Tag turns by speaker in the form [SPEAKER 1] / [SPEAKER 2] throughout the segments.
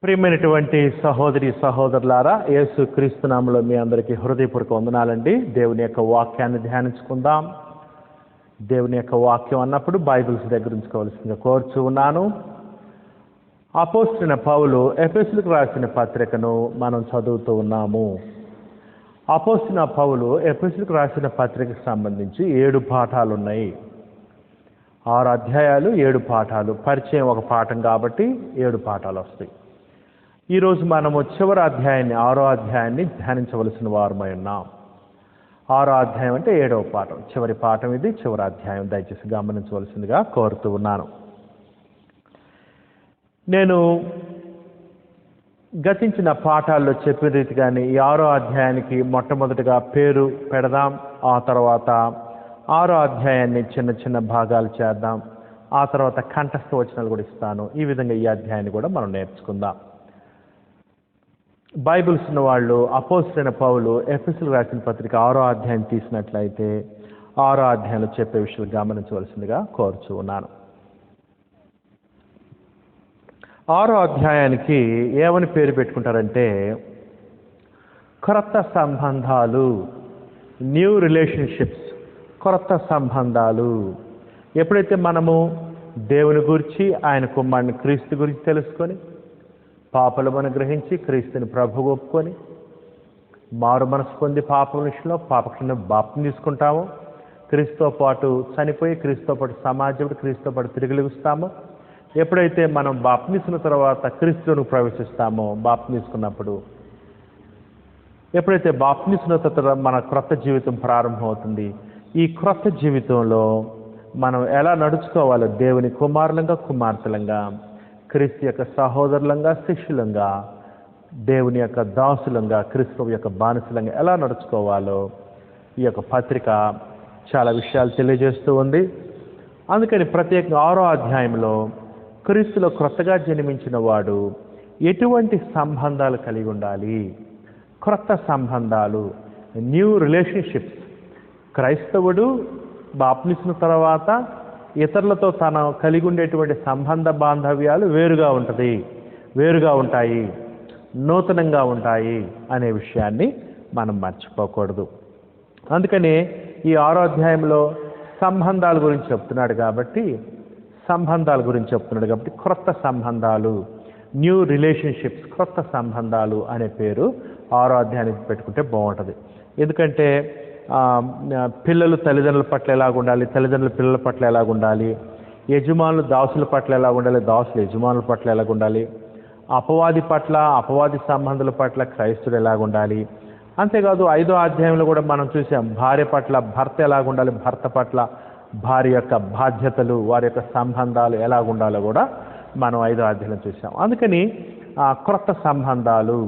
[SPEAKER 1] ప్రియమైనటువంటి సహోదరి సహోదరులారా, యేసు క్రీస్తు నామములో మీ అందరికీ హృదయపూర్వక వందనాలండి. దేవుని యొక్క వాక్యాన్ని ధ్యానించుకుందాం. దేవుని యొక్క వాక్యం అన్నప్పుడు బైబిల్స్ దగ్గర ఉంచుకోవాల్సిందిగా కోరుచూ ఉన్నాను. అపోస్తలుడైన పౌలు ఎఫెసీయులకు రాసిన పత్రికను మనం చదువుతూ ఉన్నాము. అపోస్తలుడైన పౌలు ఎఫెసీయులకు రాసిన పత్రికకు సంబంధించి 7 పాఠాలు ఉన్నాయి. 6 అధ్యాయాలు 7 పాఠాలు. పరిచయం ఒక పాఠం కాబట్టి 7 పాఠాలు వస్తాయి. ఈరోజు మనము చివరి అధ్యాయాన్ని 6వ అధ్యాయాన్ని ధ్యానించవలసిన వారమై ఉన్నాం. 6వ అధ్యాయం అంటే 7వ పాఠం, చివరి పాఠం ఇది, చివరి అధ్యాయం. దయచేసి గమనించవలసిందిగా కోరుతూ ఉన్నాను. నేను గతించిన పాఠాల్లో చెప్పిన రీతిగానే ఈ 6వ అధ్యాయానికి మొట్టమొదటిగా పేరు పెడదాం. ఆ తర్వాత 6వ అధ్యాయాన్ని చిన్న చిన్న భాగాలు చేద్దాం. ఆ తర్వాత కంఠస్థ వచనాలు కూడా ఇస్తాను. ఈ విధంగా ఈ అధ్యాయాన్ని కూడా మనం నేర్చుకుందాం. బైబిల్స్ ఉన్న వాళ్ళు అపోస్తలుడైన పౌలు ఎఫెసీయులకు రాసిన పత్రిక 6వ అధ్యాయం తీసినట్లయితే 6వ అధ్యాయంలో చెప్పే విషయాలు గమనించవలసిందిగా కోరుచూ ఉన్నాను. 6వ అధ్యాయానికి ఏమని పేరు పెట్టుకుంటారంటే క్రొత్త సంబంధాలు, న్యూ రిలేషన్షిప్స్, క్రొత్త సంబంధాలు. ఎప్పుడైతే మనము దేవుని గురించి, ఆయన కుమారుని క్రీస్తు గురించి తెలుసుకొని, పాపలమని గ్రహించి క్రీస్తుని ప్రభువు ఒప్పుకొని మారు మనసు పొంది పాపం విషయంలో పాపక్షణ బాప్తిసం తీసుకుంటాము, క్రీస్తుతో పాటు చనిపోయి క్రీస్తుతో పాటు సమాజంలో క్రీస్తుతో పాటు తిరిగి లెగుస్తాము. ఎప్పుడైతే మనం బాప్తిసం తీసుకున్న తర్వాత క్రీస్తును ప్రవేశిస్తామో, బాప్తిసం తీసుకున్నప్పుడు ఎప్పుడైతే బాప్తిసం తీసుకున్న తర్వాత మన క్రొత్త జీవితం ప్రారంభమవుతుంది. ఈ క్రొత్త జీవితంలో మనం ఎలా నడుచుకోవాలో, దేవుని కుమారులంగా కుమార్తెలంగా, క్రీస్తు యొక్క సహోదరులంగా శిష్యులంగా, దేవుని యొక్క దాసులంగా, క్రీస్తు యొక్క బానిసలంగా ఎలా నడుచుకోవాలో ఈ యొక్క పత్రిక చాలా విషయాలు తెలియజేస్తూ ఉంది. అందుకని ప్రత్యేకంగా 6వ అధ్యాయంలో క్రీస్తులో క్రొత్తగా జన్మించిన వాడు ఎటువంటి సంబంధాలు కలిగి ఉండాలి, క్రొత్త సంబంధాలు, న్యూ రిలేషన్షిప్స్. క్రైస్తవుడు బాప్తిసం తర్వాత ఇతరులతో తను కలిగి ఉండేటువంటి సంబంధ బాంధవ్యాలు వేరుగా ఉంటాయి, నూతనంగా ఉంటాయి అనే విషయాన్ని మనం మర్చిపోకూడదు. అందుకని ఈ 6వ అధ్యాయంలో సంబంధాల గురించి చెప్తున్నాడు కాబట్టి క్రొత్త సంబంధాలు, న్యూ రిలేషన్షిప్స్, క్రొత్త సంబంధాలు అనే పేరు 6వ అధ్యాయానికి పెట్టుకుంటే బాగుంటుంది. ఎందుకంటే పిల్లలు తల్లిదండ్రుల పట్ల ఎలాగుండాలి, తల్లిదండ్రులు పిల్లల పట్ల ఎలాగుండాలి, యజమానులు దాసుల పట్ల ఎలాగుండాలి, దాసులు యజమానుల పట్ల ఎలాగుండాలి, అపవాది సంబంధుల పట్ల క్రైస్తుడు ఎలాగుండాలి. అంతేకాదు 5వ అధ్యాయంలో కూడా మనం చూసాం, భార్య పట్ల భర్త ఎలాగుండాలి, భర్త పట్ల భార్య యొక్క బాధ్యతలు, వారి యొక్క సంబంధాలు ఎలాగుండాలో కూడా మనం 5వ అధ్యాయంలో చూసాం. అందుకని క్రొత్త సంబంధాలు,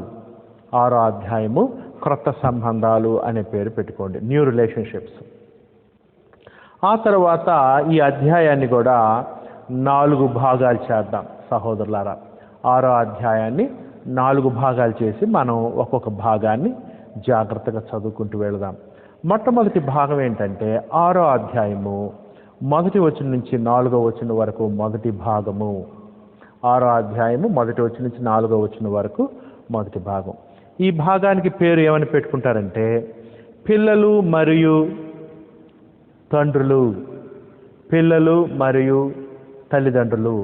[SPEAKER 1] 6వ అధ్యాయము క్రొత్త సంబంధాలు అనే పేరు పెట్టుకోండి, న్యూ రిలేషన్షిప్స్. ఆ తర్వాత ఈ అధ్యాయాన్ని కూడా 4 భాగాలు చేద్దాం సహోదరులారా. 6వ అధ్యాయాన్ని 4 భాగాలు చేసి మనం ఒక్కొక్క భాగాన్ని జాగ్రత్తగా చదువుకుంటూ వెళదాం. మొట్టమొదటి భాగం ఏంటంటే 6వ అధ్యాయము 1వ వచనం నుంచి 4వ వచనం వరకు మొదటి భాగము. 6వ అధ్యాయము 1వ వచనం నుంచి 4వ వచనం వరకు మొదటి భాగం. ఈ భాగానికి పేరు ఏమని పెట్టుకుంటారంటే పిల్లలు మరియు తండ్రులు, పిల్లలు మరియు తల్లిదండ్రులు,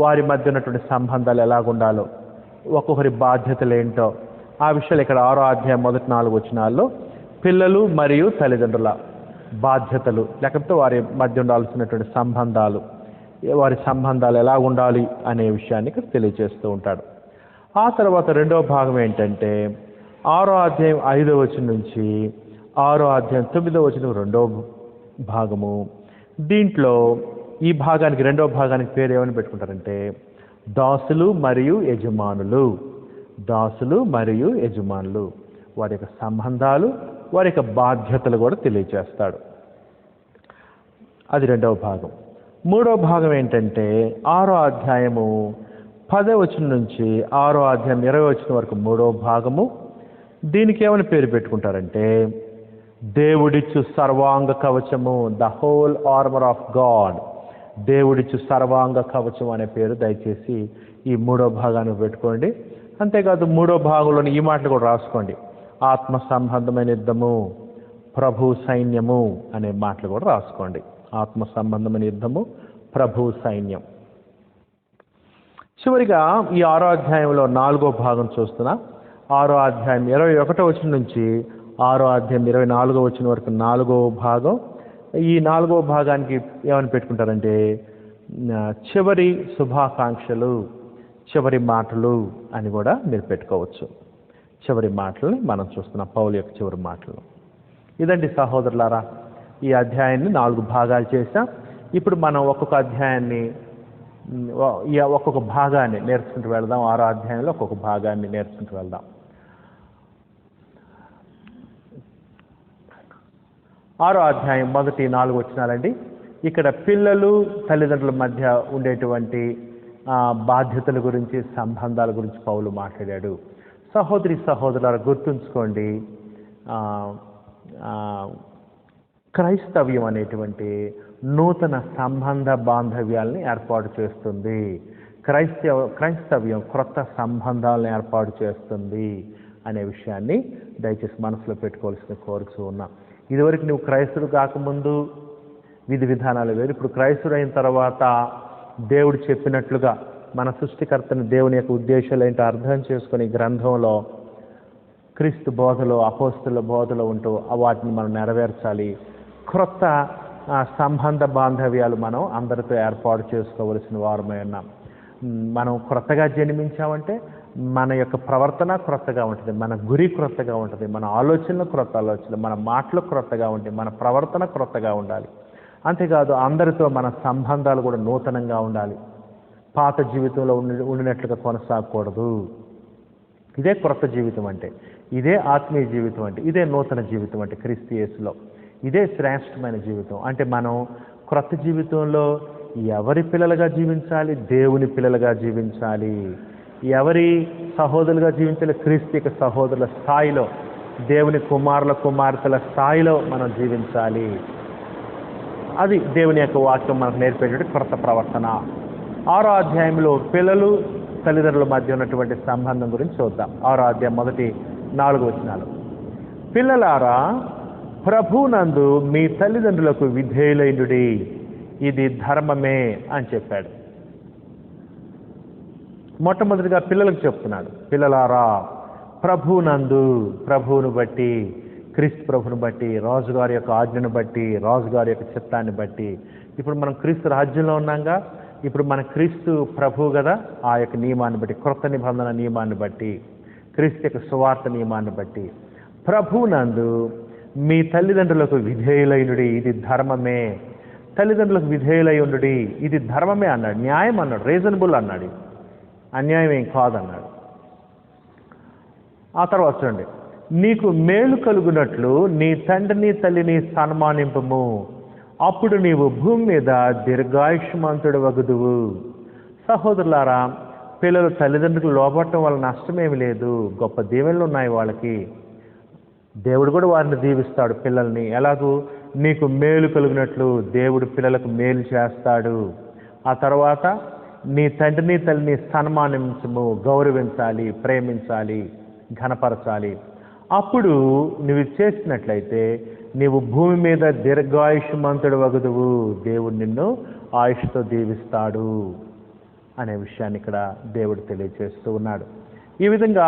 [SPEAKER 1] వారి మధ్య ఉన్నటువంటి సంబంధాలు ఎలాగుండాలో, ఒక్కొక్కరి బాధ్యతలు ఏంటో ఆ విషయాలు ఇక్కడ 6వ అధ్యాయం మొదటి 4 వచనాల్లో పిల్లలు మరియు తల్లిదండ్రుల బాధ్యతలు, లేకపోతే వారి మధ్య ఉండాల్సినటువంటి సంబంధాలు, వారి సంబంధాలు ఎలా ఉండాలి అనే విషయాన్ని ఇక్కడ తెలియజేస్తూ ఉంటాడు. ఆ తర్వాత 2వ భాగం ఏంటంటే 6వ అధ్యాయం 5వ వచనం నుంచి 6వ అధ్యాయం 9వ వచనం 2వ భాగము. దీంట్లో ఈ భాగానికి 2వ భాగానికి పేరు ఏమని పెట్టుకుంటారంటే దాసులు మరియు యజమానులు, వారి యొక్క సంబంధాలు, వారి యొక్క బాధ్యతలు కూడా తెలియజేస్తాడు. అది 2వ భాగం. 3వ భాగం ఏంటంటే 6వ అధ్యాయము 10వ వచనం నుంచి 6వ అధ్యాయం 20వ వచనం వరకు 3వ భాగము. దీనికి ఏమని పేరు పెట్టుకుంటారంటే దేవుడిచ్చు సర్వాంగ కవచము, the whole armor of God, దేవుడిచ్చు సర్వాంగ కవచం అనే పేరు దయచేసి ఈ 3వ భాగానికి పెట్టుకోండి. అంతేకాదు 3వ భాగంలోని ఈ మాటలు కూడా రాసుకోండి. ఆత్మ సంబంధమైన యుద్ధము, ప్రభు సైన్యము అనే మాటలు కూడా రాసుకోండి. ఆత్మ సంబంధమైన యుద్ధము, ప్రభు సైన్యం. చివరిగా ఈ 6వ అధ్యాయంలో 4వ భాగం చూస్తున్నా. 6వ అధ్యాయం 21వ వచనం నుంచి 6వ అధ్యాయం 24వ వచనం వరకు 4వ భాగం. ఈ 4వ భాగానికి ఏమని పెట్టుకుంటారంటే చివరి శుభాకాంక్షలు, చివరి మాటలు అని కూడా మీరు పెట్టుకోవచ్చు. చివరి మాటలని మనం చూస్తున్నాం, పౌలు యొక్క చివరి మాటలు. ఇదండి సహోదరులారా, ఈ అధ్యాయాన్ని 4 భాగాలు చేసాం. ఇప్పుడు మనం ఒక్కొక్క అధ్యాయాన్ని, ఒక్కొక్క భాగాన్ని నేర్చుకుంటూ వెళ్దాం. 6వ అధ్యాయంలో ఒక్కొక్క భాగాన్ని నేర్చుకుంటూ వెళ్దాం. 6వ అధ్యాయం మొదటి 4 వచనాలండి. ఇక్కడ పిల్లలు తల్లిదండ్రుల మధ్య ఉండేటువంటి బాధ్యతల గురించి, సంబంధాల గురించి పౌలు మాట్లాడాడు. సహోదరి సహోదరులారా, గుర్తుంచుకోండి, క్రైస్తవ్యం అనేటువంటి నూతన సంబంధ బాంధవ్యాలని ఏర్పాటు చేస్తుంది. క్రైస్తవ్యం క్రొత్త సంబంధాలను ఏర్పాటు చేస్తుంది అనే విషయాన్ని దయచేసి మనసులో పెట్టుకోవాల్సిన కోరుతూ ఉన్నా. ఇదివరకు నువ్వు క్రైస్తవుడు కాకముందు విధి విధానాలు వేరు. ఇప్పుడు క్రైస్తవుడు అయిన తర్వాత దేవుడు చెప్పినట్లుగా మన సృష్టికర్తని, దేవుని యొక్క ఉద్దేశాలు ఏంటో అర్థం చేసుకుని గ్రంథంలో క్రీస్తు బోధలో, అపోస్తుల బోధలో ఉంటూ వాటిని మనం నెరవేర్చాలి. క్రొత్త సంబంధ బాంధవ్యాలు మనం అందరితో ఏర్పాటు చేసుకోవలసిన వారమై ఉన్నాం. మనం క్రొత్తగా జన్మించామంటే మన యొక్క ప్రవర్తన క్రొత్తగా ఉంటుంది, మన గురి క్రొత్తగా ఉంటుంది, మన ఆలోచనలు క్రొత్త ఆలోచనలు, మన మాటలు క్రొత్తగా ఉంటాయి, మన ప్రవర్తన క్రొత్తగా ఉండాలి. అంతేకాదు అందరితో మన సంబంధాలు కూడా నూతనంగా ఉండాలి. పాత జీవితంలో ఉండినట్లుగా కొనసాగకూడదు. ఇదే క్రొత్త జీవితం అంటే, ఇదే ఆత్మీయ జీవితం అంటే, ఇదే నూతన జీవితం అంటే క్రీస్తు యేసులో. ఇదే శ్రేష్టమైన జీవితం అంటే మనం క్రొత్త జీవితంలో ఎవరి పిల్లలుగా జీవించాలి? దేవుని పిల్లలుగా జీవించాలి. ఎవరి సహోదరులుగా జీవించాలి? క్రీస్తు యొక్క సహోదరుల స్థాయిలో, దేవుని కుమారుల కుమార్తెల స్థాయిలో మనం జీవించాలి. అది దేవుని యొక్క వాక్యం మనకు నేర్పేటువంటి క్రొత్త ప్రవర్తన. 6వ అధ్యాయంలో పిల్లలు తల్లిదండ్రుల మధ్య ఉన్నటువంటి సంబంధం గురించి చూద్దాం. 6వ అధ్యాయం మొదటి 4 వచనాలు. పిల్లలారా, ప్రభునందు మీ తల్లిదండ్రులకు విధేయులైనడి, ఇది ధర్మమే అని చెప్పాడు. మొట్టమొదటిగా పిల్లలకు చెప్తున్నాడు, పిల్లలారా ప్రభునందు, ప్రభువును బట్టి, క్రీస్తు ప్రభుని బట్టి, రాజుగారి యొక్క ఆజ్ఞను బట్టి, రాజుగారి యొక్క చిత్తాన్ని బట్టి. ఇప్పుడు మనం క్రీస్తు రాజ్యంలో ఉన్నాంగా, ఇప్పుడు మన క్రీస్తు ప్రభువు కదా, ఆ యొక్క నియమాన్ని బట్టి, క్రొత్త నిబంధన నియమాన్ని బట్టి, క్రీస్తు యొక్క సువార్త నియమాన్ని బట్టి, ప్రభునందు మీ తల్లిదండ్రులకు విధేయులైనడి, ఇది ధర్మమే. తల్లిదండ్రులకు విధేయులై ఉండుడి, ఇది ధర్మమే అన్నాడు, న్యాయం అన్నాడు, రీజనబుల్ అన్నాడు, అన్యాయం ఏం కాదన్నాడు. ఆ తర్వాత చూడండి, నీకు మేలు కలుగునట్లు నీ తండ్రిని తల్లిని సన్మానింపము, అప్పుడు నీవు భూమి మీద దీర్ఘాయుష్మంతుడు వగుదువు. సహోదరులారా, పిల్లలు తల్లిదండ్రులకు లోబట్టడం వల్ల నష్టమేమి లేదు, గొప్ప దీవెనలు ఉన్నాయి వాళ్ళకి. దేవుడు కూడా వారిని దీవిస్తాడు పిల్లల్ని. ఎలాగూ నీకు మేలు కలిగినట్లు దేవుడు పిల్లలకు మేలు చేస్తాడు. ఆ తర్వాత నీ తండ్రిని తల్లిని సన్మానించము, గౌరవించాలి, ప్రేమించాలి, ఘనపరచాలి. అప్పుడు నువ్వు చేసినట్లయితే నీవు భూమి మీద దీర్ఘాయుష్మంతుడు వగుదువు, దేవుడు నిన్ను ఆయుష్తో దీవిస్తాడు అనే విషయాన్ని ఇక్కడ దేవుడు తెలియజేస్తూ ఉన్నాడు. ఈ విధంగా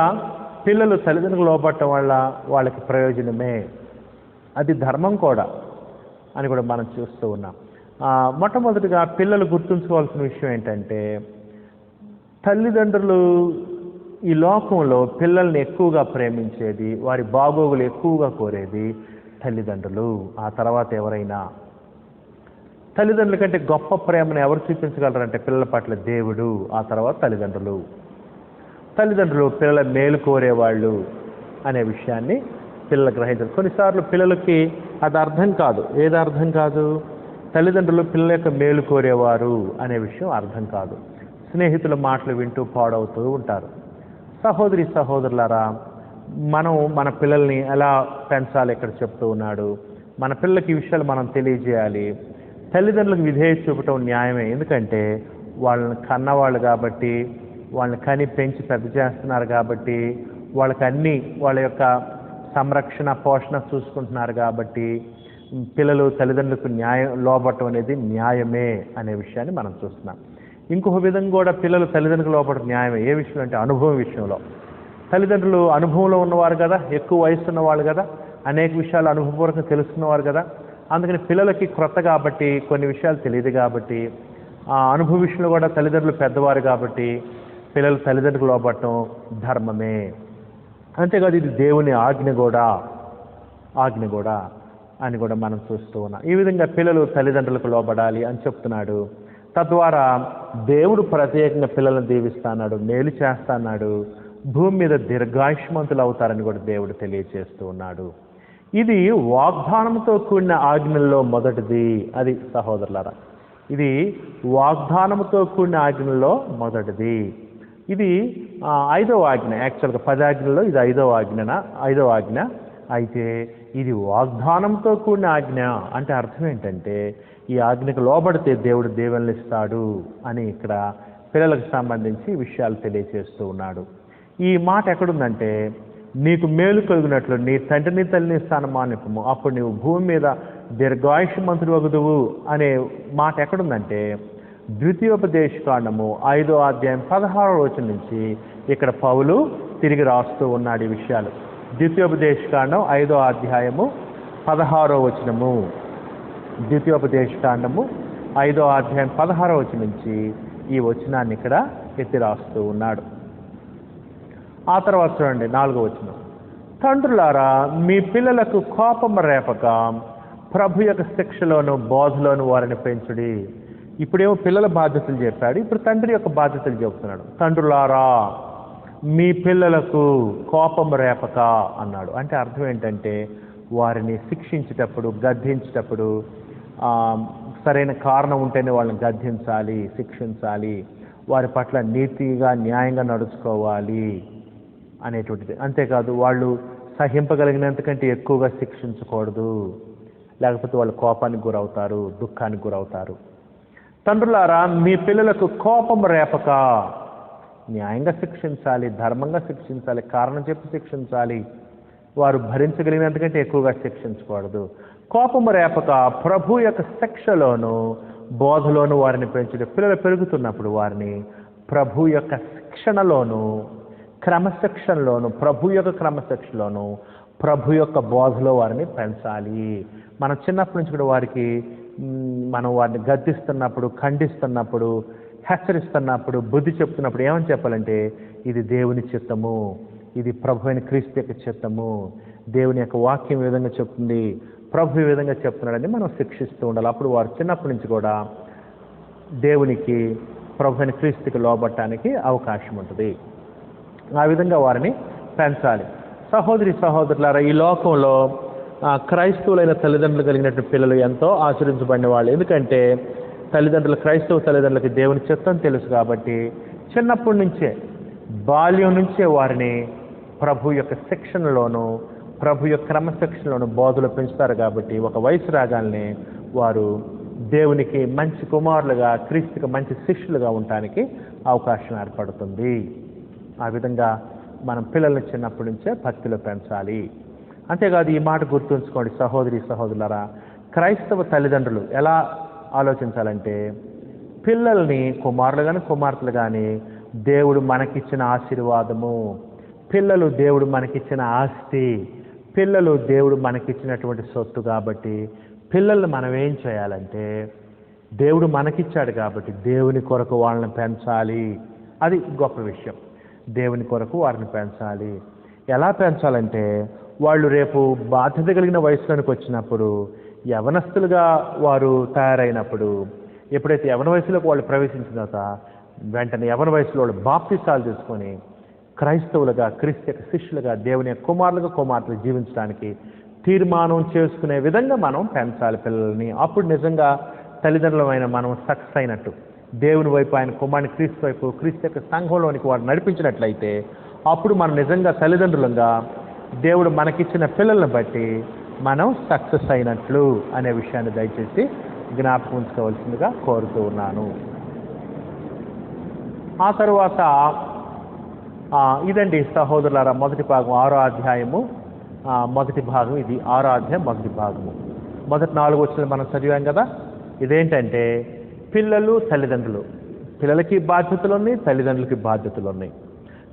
[SPEAKER 1] పిల్లలు తల్లిదండ్రులకు లోబట్టడం వల్ల వాళ్ళకి ప్రయోజనమే, అది ధర్మం కూడా అని కూడా మనం చూస్తూ ఉన్నాం. మొట్టమొదటిగా పిల్లలు గుర్తుంచుకోవాల్సిన విషయం ఏంటంటే, తల్లిదండ్రులు ఈ లోకంలో పిల్లల్ని ఎక్కువగా ప్రేమించేది, వారి బాగోగులు ఎక్కువగా కోరేది తల్లిదండ్రులు. ఆ తర్వాత ఎవరైనా. తల్లిదండ్రుల కంటే గొప్ప ప్రేమను ఎవరు చూపించగలరంటే పిల్లల పట్ల దేవుడు, ఆ తర్వాత తల్లిదండ్రులు. తల్లిదండ్రులు పిల్లల మేలు కోరేవాళ్ళు అనే విషయాన్ని పిల్లలు గ్రహించారు. కొన్నిసార్లు పిల్లలకి అది అర్థం కాదు. ఏది అర్థం కాదు? తల్లిదండ్రులు పిల్లల యొక్క మేలు కోరేవారు అనే విషయం అర్థం కాదు. స్నేహితుల మాటలు వింటూ పాడవుతూ ఉంటారు. సహోదరి సహోదరులారా, మనం మన పిల్లల్ని ఎలా పెంచాలి ఇక్కడ చెప్తూ ఉన్నాడు. మన పిల్లలకి ఈ విషయాలు మనం తెలియజేయాలి. తల్లిదండ్రులకు విధేయత చూపటం న్యాయమే. ఎందుకంటే వాళ్ళని కన్నవాళ్ళు కాబట్టి, వాళ్ళని కని పెంచి పెద్ద చేస్తున్నారు కాబట్టి, వాళ్ళకి అన్నీ వాళ్ళ యొక్క సంరక్షణ పోషణ చూసుకుంటున్నారు కాబట్టి పిల్లలు తల్లిదండ్రులకు లోబడటం అనేది న్యాయమే అనే విషయాన్ని మనం చూస్తున్నాం. ఇంకొక విధంగా కూడా పిల్లలు తల్లిదండ్రులకు లోబడటం న్యాయమే. ఏ విషయంలో అంటే అనుభవం విషయంలో. తల్లిదండ్రులు అనుభవంలో ఉన్నవారు కదా, ఎక్కువ వయసు ఉన్నవాళ్ళు కదా, అనేక విషయాలు అనుభవపూర్వకంగా తెలుసుకున్నవారు కదా. అందుకని పిల్లలకి క్రొత్త కాబట్టి కొన్ని విషయాలు తెలియదు కాబట్టి ఆ అనుభవ విషయంలో కూడా తల్లిదండ్రులు పెద్దవారు కాబట్టి పిల్లలు తల్లిదండ్రులకు లోబడటం ధర్మమే. అంతేకాదు ఇది దేవుని ఆజ్ఞ కూడా అని కూడా మనం చూస్తూ ఉన్నాం. ఈ విధంగా పిల్లలు తల్లిదండ్రులకు లోబడాలి అని చెప్తున్నాడు. తద్వారా దేవుడు ప్రత్యేకంగా పిల్లలను దీవిస్తాడు, మేలు చేస్తాడు, భూమి మీద దీర్ఘాయుష్మంతులు అవుతారని కూడా దేవుడు తెలియజేస్తూ ఉన్నాడు. ఇది వాగ్దానంతో కూడిన ఆజ్ఞల్లో మొదటిది. అది సహోదరులారా, ఇది వాగ్దానంతో కూడిన ఆజ్ఞల్లో మొదటిది. ఇది 5వ ఆజ్ఞ. యాక్చువల్గా 10 ఆజ్ఞల్లో ఇది 5వ ఆజ్ఞ. అయితే ఇది వాగ్దానంతో కూడిన ఆజ్ఞ అంటే అర్థం ఏంటంటే ఈ ఆజ్ఞకు లోబడితే దేవుడు దీవెనలు ఇస్తాడు అని ఇక్కడ పిల్లలకు సంబంధించి విషయాలు తెలియజేస్తూ ఉన్నాడు. ఈ మాట ఎక్కడుందంటే, నీకు మేలు కలిగినట్లు నీ తండ్రిని తల్లిని స్థానమానిపము, అప్పుడు నీవు భూమి మీద దీర్ఘాయుష్మంతుడు వగుదువు అనే మాట ఎక్కడుందంటే ద్వితీయోపదేశకాండము 5వ అధ్యాయం 16వ వచనం నుంచి ఇక్కడ పౌలు తిరిగి రాస్తూ ఉన్నాడు ఈ విషయాలు. ద్వితీయోపదేశకాండం 5వ అధ్యాయము 16వ వచనము. ద్వితీయోపదేశకాండము 5వ అధ్యాయం 16వ వచనం నుంచి ఈ వచనాన్ని ఇక్కడ ఎత్తి రాస్తూ ఉన్నాడు. ఆ తర్వాత చూడండి 4వ వచనం. తండ్రులారా, మీ పిల్లలకు కోపం రేపక ప్రభు యొక్క శిక్షలోను బోధలోను వారిని పెంచుడి. ఇప్పుడేమో పిల్లల బాధ్యతలు చెప్పాడు, ఇప్పుడు తండ్రి యొక్క బాధ్యతలు చెప్తున్నాడు. తండ్రులారా, మీ పిల్లలకు కోపం రేపక అన్నాడు. అంటే అర్థం ఏంటంటే వారిని శిక్షించేటప్పుడు, గద్దించేటప్పుడు సరైన కారణం ఉంటేనే వాళ్ళని గద్దించాలి, శిక్షించాలి, వారి పట్ల నీతిగా న్యాయంగా నడుచుకోవాలి అనేటువంటిది. అంతేకాదు వాళ్ళు సహింపగలిగినంతకంటే ఎక్కువగా శిక్షించకూడదు, లేకపోతే వాళ్ళు కోపానికి గురవుతారు, దుఃఖానికి గురవుతారు. తండ్రులారా, మీ పిల్లలకు కోపం రేపక న్యాయంగా శిక్షించాలి, ధర్మంగా శిక్షించాలి, కారణం చెప్పి శిక్షించాలి, వారు భరించగలిగినంతకంటే ఎక్కువగా శిక్షించకూడదు. కోపము రేపక ప్రభు యొక్క శిక్షలోను బోధలోను వారిని పెంచుడు. పిల్లలు పెరుగుతున్నప్పుడు వారిని ప్రభు యొక్క శిక్షణలోను క్రమశిక్షణలోను, ప్రభు యొక్క క్రమశిక్షణలోను, ప్రభు యొక్క బోధలో వారిని పెంచాలి. మనం చిన్నప్పటి నుంచి కూడా వారికి మనం వారిని గద్దిస్తున్నప్పుడు, ఖండిస్తున్నప్పుడు, హెచ్చరిస్తున్నప్పుడు, బుద్ధి చెప్తున్నప్పుడు ఏమని చెప్పాలంటే ఇది దేవుని చిత్తము, ఇది ప్రభు అయిన క్రీస్తు యొక్క చిత్తము, దేవుని యొక్క వాక్యం ఈ విధంగా చెప్తుంది, ప్రభు ఈ విధంగా చెప్తున్నాడని మనం శిక్షిస్తూ ఉండాలి. అప్పుడు వారు చిన్నప్పటి నుంచి కూడా దేవునికి, ప్రభు అయిన క్రీస్తుకి లోబడటానికి అవకాశం ఉంటుంది. ఆ విధంగా వారిని పెంచాలి. సహోదరులారా, ఈ లోకంలో క్రైస్తవులైన తల్లిదండ్రులు కలిగినటువంటి పిల్లలు ఎంతో ఆచరించబడిన వాళ్ళు. ఎందుకంటే క్రైస్తవ తల్లిదండ్రులకి దేవుని చిత్తం తెలుసు కాబట్టి చిన్నప్పటి నుంచే, బాల్యం నుంచే వారిని ప్రభు యొక్క శిక్షణలోను, ప్రభు యొక్క క్రమశిక్షణలోను బోధలు పెంచుతారు. కాబట్టి ఒక వయసు రాగానే వారు దేవునికి మంచి కుమారులుగా, క్రీస్తుకి మంచి శిష్యులుగా ఉండటానికి అవకాశం ఏర్పడుతుంది. ఆ విధంగా మనం పిల్లల్ని చిన్నప్పటి నుంచే భక్తిలో పెంచాలి. అంతేకాదు ఈ మాట గుర్తుంచుకోండి సహోదరులారా, క్రైస్తవ తల్లిదండ్రులు ఎలా ఆలోచించాలంటే పిల్లల్ని కుమారులు కానీ కుమార్తెలు కానీ దేవుడు మనకిచ్చిన ఆశీర్వాదము, పిల్లలు దేవుడు మనకిచ్చిన ఆస్తి, పిల్లలు దేవుడు మనకిచ్చినటువంటి సొత్తు. కాబట్టి పిల్లల్ని మనం ఏం చేయాలంటే దేవుడు మనకిచ్చాడు కాబట్టి దేవుని కొరకు వాళ్ళని పెంచాలి. అది గొప్ప విషయం. దేవుని కొరకు వారిని పెంచాలి. ఎలా పెంచాలంటే వాళ్ళు రేపు బాధ్యత కలిగిన వయసులోనికి వచ్చినప్పుడు, యవనస్తులుగా వారు తయారైనప్పుడు, ఎప్పుడైతే యవన వయసులోకి వాళ్ళు ప్రవేశించిన తర్వాత వెంటనే యవన వయసులో వాళ్ళు బాప్తిసాలు తీసుకొని క్రైస్తవులుగా, క్రీస్తు శిష్యులుగా, దేవుని కుమారులుగా, కుమార్తెలు జీవించడానికి తీర్మానం చేసుకునే విధంగా మనం పెంచాలి పిల్లల్ని. అప్పుడు నిజంగా తల్లిదండ్రులమైన మనం సక్సెస్ అయినట్టు. దేవుని వైపు, ఆయన కుమారుని క్రీస్తు వైపు, క్రీస్తు యొక్క సంఘంలోనికి వారు నడిపించినట్లయితే అప్పుడు మనం నిజంగా తల్లిదండ్రులుగా దేవుడు మనకిచ్చిన పిల్లలను బట్టి మనం సక్సెస్ అయినట్లు అనే విషయాన్ని దయచేసి జ్ఞాపకం ఉంచుకోవాల్సిందిగా కోరుతూ ఉన్నాను. ఆ తరువాత ఇదండి సహోదరులారా, మొదటి భాగం 6వ అధ్యాయము మొదటి భాగం. ఇది 6వ అధ్యాయం మొదటి భాగము. మొదటి 4 వచనాలు మనం చదివాం కదా. ఇదేంటంటే పిల్లలు తల్లిదండ్రులు, పిల్లలకి బాధ్యతలు ఉన్నాయి, తల్లిదండ్రులకి బాధ్యతలు ఉన్నాయి.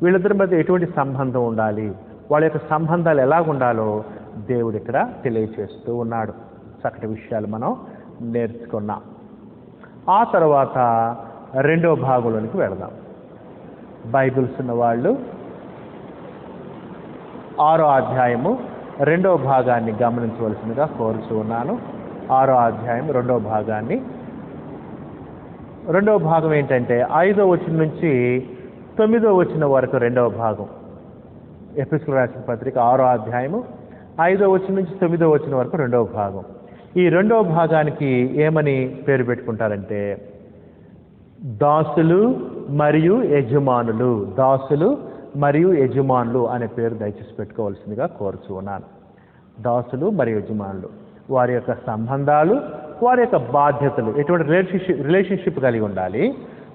[SPEAKER 1] వీళ్ళిద్దరి మధ్య ఎటువంటి సంబంధం ఉండాలి, వాళ్ళ యొక్క సంబంధాలు ఎలాగుండాలో దేవుడు ఇక్కడ తెలియచేస్తూ ఉన్నాడు. చక్కటి విషయాలు మనం నేర్చుకున్నాం. ఆ తర్వాత 2వ భాగంలోనికి వెళదాం. బైబిల్స్ ఉన్న వాళ్ళు 6వ అధ్యాయము 2వ భాగాన్ని గమనించవలసిందిగా కోరుతూ ఉన్నాను. 6వ అధ్యాయం 2వ భాగాన్ని. 2వ భాగం ఏంటంటే 5వ వచనం నుంచి 9వ వచనం వరకు 2వ భాగం. ఎఫెసీయులకు రాసిన పత్రిక 6వ అధ్యాయము 5వ వచనం నుంచి 9వ వచనం వరకు 2వ భాగం. ఈ 2వ భాగానికి ఏమని పేరు పెట్టుకుంటారంటే దాసులు మరియు యజమానులు. దాసులు మరియు యజమానులు అనే పేరు దయచేసి పెట్టుకోవాల్సిందిగా కోరుచు ఉన్నాను. దాసులు మరియు యజమానులు, వారి యొక్క సంబంధాలు, వారి యొక్క బాధ్యతలు, ఎటువంటి రిలేషన్షిప్ కలిగి ఉండాలి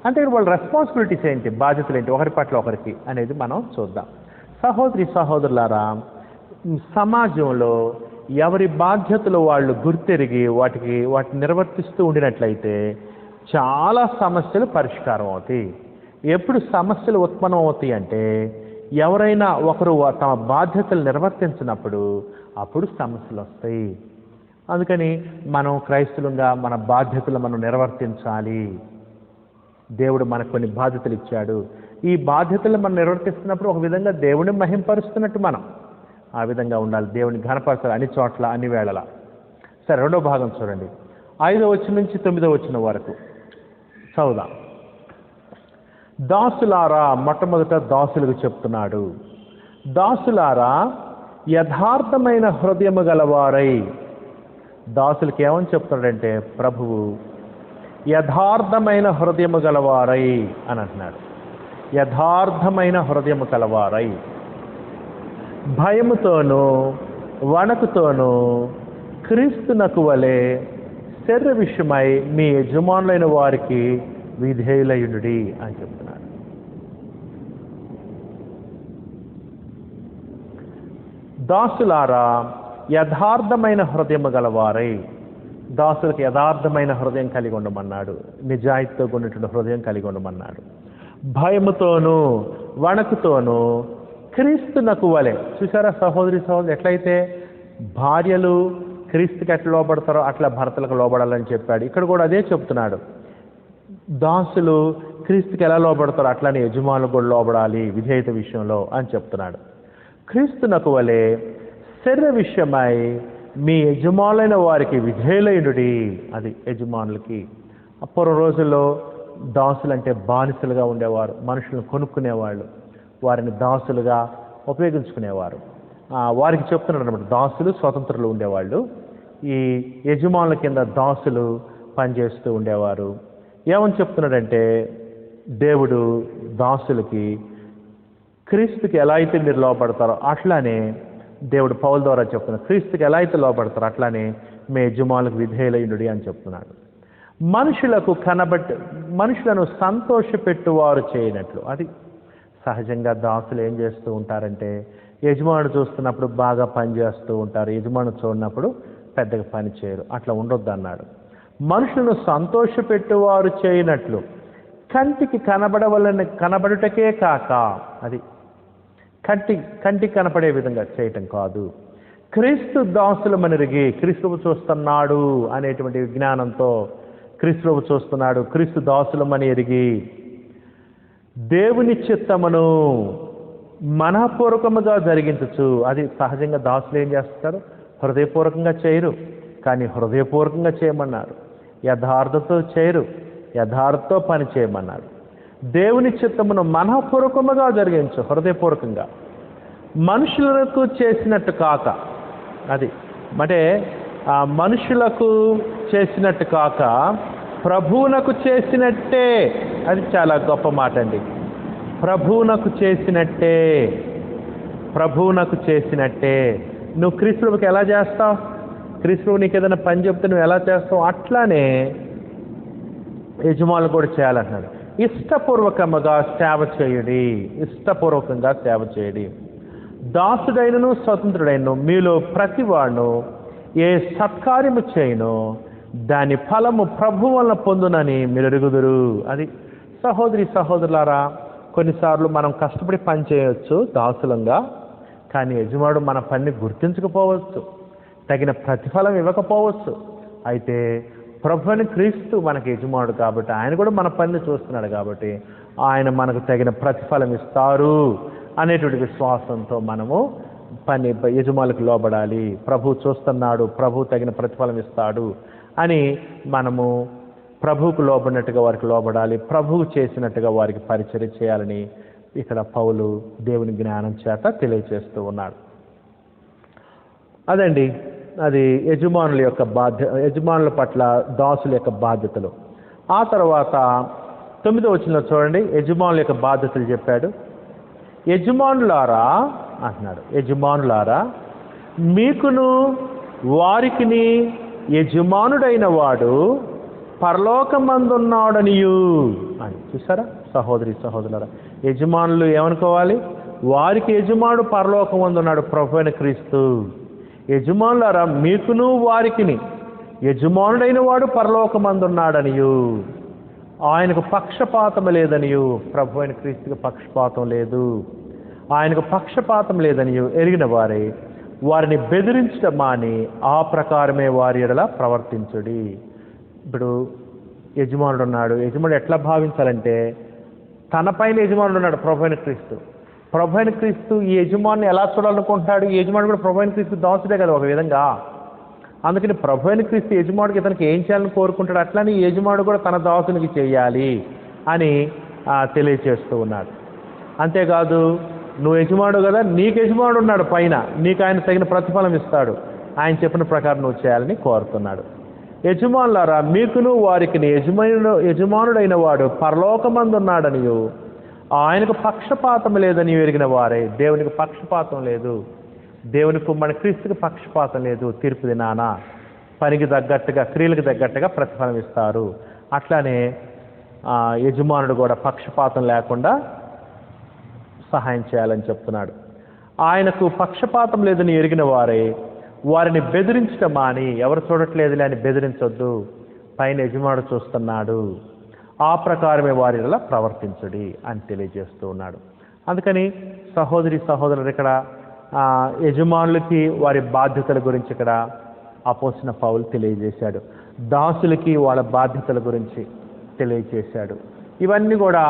[SPEAKER 1] అంటే వాళ్ళ రెస్పాన్సిబిలిటీస్ ఏంటి, బాధ్యతలు ఏంటి ఒకరి పట్ల ఒకరికి అనేది మనం చూద్దాం. సహోదరులారా, సమాజంలో ఎవరి బాధ్యతలు వాళ్ళు గుర్తెరిగి వాటిని నిర్వర్తిస్తూ ఉండినట్లయితే చాలా సమస్యలు పరిష్కారం అవుతాయి. ఎప్పుడు సమస్యలు ఉత్పన్నం అవుతాయి అంటే ఎవరైనా ఒకరు తమ బాధ్యతలు నిర్వర్తించినప్పుడు అప్పుడు సమస్యలు వస్తాయి. అందుకని మనం క్రైస్తవులుగా మన బాధ్యతలు మనం నిర్వర్తించాలి. దేవుడు మనకు కొన్ని బాధ్యతలు ఇచ్చాడు. ఈ బాధ్యతలు మనం నిర్వర్తిస్తున్నప్పుడు ఒక విధంగా దేవుడిని మహింపరుస్తున్నట్టు మనం ఆ విధంగా ఉండాలి. దేవుని ఘనపరచాలి అన్ని చోట్ల, అన్ని వేళలా. సరే, 2వ భాగం చూడండి. 5వ వచనం నుంచి 9వ వచనం వరకు చదువుదాం. దాసులారా, మొట్టమొదట దాసులకు చెప్తున్నాడు. దాసులారా, యథార్థమైన హృదయము గలవారై. దాసులకి ఏమని చెప్తున్నాడంటే ప్రభువు యథార్థమైన హృదయము గలవారై అని అంటున్నాడు. యథార్థమైన హృదయము గలవారై, భయముతోనూ వణకుతోనూ క్రీస్తునకు వలె శరీర విషయమై మీ యజమానులైన వారికి విధేయులయుడి అని చెప్తున్నాడు. దాసులారా, యథార్థమైన హృదయము గలవారై. దాసులకు యథార్థమైన హృదయం కలిగి ఉండమన్నాడు. నిజాయితీతో ఉన్నటువంటి హృదయం కలిగి ఉండమన్నాడు. భయముతోనూ వణకుతోనూ క్రీస్తునకు వలె. చూసారా సహోదరి ఎట్లయితే భార్యలు క్రీస్తుకి ఎట్లా లోబడతారో అట్లా భర్తలకు లోబడాలని చెప్పాడు. ఇక్కడ కూడా అదే చెప్తున్నాడు. దాసులు క్రీస్తుకి ఎలా లోబడతారో అట్లానే యజమానులు కూడా లోబడాలి విధేయత విషయంలో అని చెప్తున్నాడు. క్రీస్తునకు వలె శరీర విషయమై మీ యజమానులైన వారికి విధేయులయుడి. అది యజమానులకి. పూర్వ రోజుల్లో దాసులు అంటే బానిసలుగా ఉండేవారు, మనుషులను కొనుక్కునేవాళ్ళు, వారిని దాసులుగా ఉపయోగించుకునేవారు. వారికి చెప్తున్నాడు అన్నమాట, దాసులు స్వతంత్రులు ఉండేవాళ్ళు, ఈ యజమానుల కింద దాసులు పనిచేస్తూ ఉండేవారు. ఏమని చెప్తున్నాడంటే దేవుడు దాసులకి క్రీస్తుకి ఎలా అయితే మీరు లోపడతారో అట్లానే దేవుడు పౌలు ద్వారా చెప్తున్నాడు, క్రీస్తుకి ఎలా అయితే లోపడతారో అట్లానే మీ యజమానులకు విధేయులయుడి అని చెప్తున్నాడు. మనుషులను సంతోషపెట్టువారు చేయనట్లు. అది సహజంగా దాసులు ఏం చేస్తూ ఉంటారంటే యజమానుడు చూస్తున్నప్పుడు బాగా పని చేస్తూ ఉంటారు, యజమానుడు చూడనప్పుడు పెద్దగా పని చేయరు. అట్లా ఉండొద్దు అన్నాడు. మనుషులను సంతోషపెట్టువారు చేయనట్లు కంటికి కనబడుటకే కాక, అది కంటికి కనపడే విధంగా చేయటం కాదు, క్రీస్తు దాసులమనిరిగి, క్రీస్తువు చూస్తున్నాడు అనేటువంటి జ్ఞానంతో క్రీస్తువు చూస్తున్నాడు, క్రీస్తు దాసులమని ఎరిగి దేవుని చిత్తమును మనఃపూర్వకముగా జరిగించచ్చు. అది సహజంగా దాసులు ఏం చేస్తారు, హృదయపూర్వకంగా చేయరు, కానీ హృదయపూర్వకంగా చేయమన్నారు. యథార్థతో చేయరు, యథార్థతో పని చేయమన్నారు. దేవుని చిత్తమును మనఃపూర్వకముగా జరిగించు, హృదయపూర్వకంగా, మనుషులకు చేసినట్టు కాక. అది అంటే మనుషులకు చేసినట్టు కాక ప్రభువునకు చేసినట్టే. అది చాలా గొప్ప మాట అండి. ప్రభువునకు చేసినట్టే, ప్రభువునకు చేసినట్టే. నువ్వు క్రీస్తువుకి ఎలా చేస్తావు? క్రీస్తు నీకు ఏదైనా పని చెప్తే నువ్వు ఎలా చేస్తావు, అట్లానే యజమానులు కూడా చేయాలంటున్నాడు. ఇష్టపూర్వకంగా సేవ చేయుడి, ఇష్టపూర్వకంగా సేవ చేయుడి. దాసుడైనను స్వతంత్రుడైనను మీలో ప్రతివాడును ఏ సత్కార్యము చేయను దాని ఫలము ప్రభు వలన పొందునని మీరు ఎరుగుదురు. అది సహోదరి సహోదరులారా, కొన్నిసార్లు మనం కష్టపడి పని చేయవచ్చు దాసులంగా, కానీ యజమానుడు మన పనిని గుర్తించకపోవచ్చు, తగిన ప్రతిఫలం ఇవ్వకపోవచ్చు. అయితే ప్రభు అని క్రీస్తు మనకి యజమానుడు కాబట్టి ఆయన కూడా మన పనిని చూస్తున్నాడు కాబట్టి ఆయన మనకు తగిన ప్రతిఫలం ఇస్తారు అనేటువంటి విశ్వాసంతో మనము పని యజమానులకు లోబడాలి. ప్రభు చూస్తున్నాడు, ప్రభు తగిన ప్రతిఫలం ఇస్తాడు అని మనము ప్రభువుకు లోబడినట్టుగా వారికి లోబడాలి, ప్రభువు చేసినట్టుగా వారికి పరిచర్య చేయాలని ఇక్కడ పౌలు దేవుని జ్ఞానం చేత తెలియజేస్తూ ఉన్నాడు. అదండి అది యజమానుల యొక్క యజమానుల పట్ల దాసుల యొక్క బాధ్యతలు. ఆ తర్వాత 9వ వచనంలో చూడండి, యజమానుల యొక్క బాధ్యతలు చెప్పాడు. యజమానులారా అంటున్నాడు, యజమానులారా మీకును వారికిని యజమానుడైన వాడు పరలోకమందున్నాడనియు అని. చూసారా సహోదరి సహోదరులారా, యజమానులు ఏమనుకోవాలి, వారికి యజమానుడు పరలోకమందున్నాడు ప్రభు అయిన క్రీస్తు. యజమానులారా మీకును వారికిని యజమానుడైన వాడు పరలోకమందున్నాడనియు, ఆయనకు పక్షపాతం లేదనియు, ప్రభు అయిన క్రీస్తుకి పక్షపాతం లేదు, ఆయనకు పక్షపాతం లేదనియు ఎరిగిన వారే వారిని బెదిరించడం మాని ఆ ప్రకారమే వారి ఎడల ప్రవర్తించుడి. ఇప్పుడు యజమానుడు ఉన్నాడు, యజమానుడు ఎట్లా భావించాలంటే తన పైన యజమానుడు ఉన్నాడు ప్రభు అయిన క్రీస్తు. ప్రభు అయిన క్రీస్తు ఈ యజమాని ఎలా చూడాలనుకుంటున్నాడు, ఈ యజమానుడు కూడా ప్రభు అయిన క్రీస్తు దాసుడే కదా ఒక విధంగా. అందుకని ప్రభు అయిన క్రీస్తు యజమానుడికి ఇతనికి ఏం చేయాలని కోరుకుంటాడు, అట్లని ఈ యజమానుడు కూడా తన దాసునికి చేయాలి అని తెలియచేస్తూ ఉన్నాడు. అంతేకాదు నువ్వు యజమానుడు కదా, నీకు యజమానుడు ఉన్నాడు పైన, నీకు ఆయన తగిన ప్రతిఫలం ఇస్తాడు, ఆయన చెప్పిన ప్రకారం నువ్వు చేయాలని కోరుతున్నాడు. యజమానులారా మీకును వారికి యజమానుడైన వాడు పరలోకమందున్నాడనియు ఆయనకు పక్షపాతం లేదని ఎరిగిన వారే. దేవునికి పక్షపాతం లేదు, దేవునికి మన క్రీస్తుకి పక్షపాతం లేదు. తీర్పు దినాన పనికి తగ్గట్టుగా క్రియలకు తగ్గట్టుగా ప్రతిఫలం ఇస్తారు. అట్లానే యజమానుడు కూడా పక్షపాతం లేకుండా సహాయం చేయాలని చెప్తున్నాడు. ఆయనకు పక్షపాతం లేదని ఎరిగిన వారే వారిని బెదిరించడం మాని, ఎవరు చూడట్లేదులే అని బెదిరించొద్దు, పైన యజమానుడు చూస్తున్నాడు, ఆ ప్రకారమే వారి ఇలా ప్రవర్తించుడి అని తెలియజేస్తూ ఉన్నాడు. అందుకని సహోదరి సహోదరులు ఇక్కడ యజమానులకి వారి బాధ్యతల గురించి ఇక్కడ అపోస్తలుడైన పౌలు తెలియజేశాడు, దాసులకి వాళ్ళ బాధ్యతల గురించి తెలియజేశాడు. ఇవన్నీ కూడా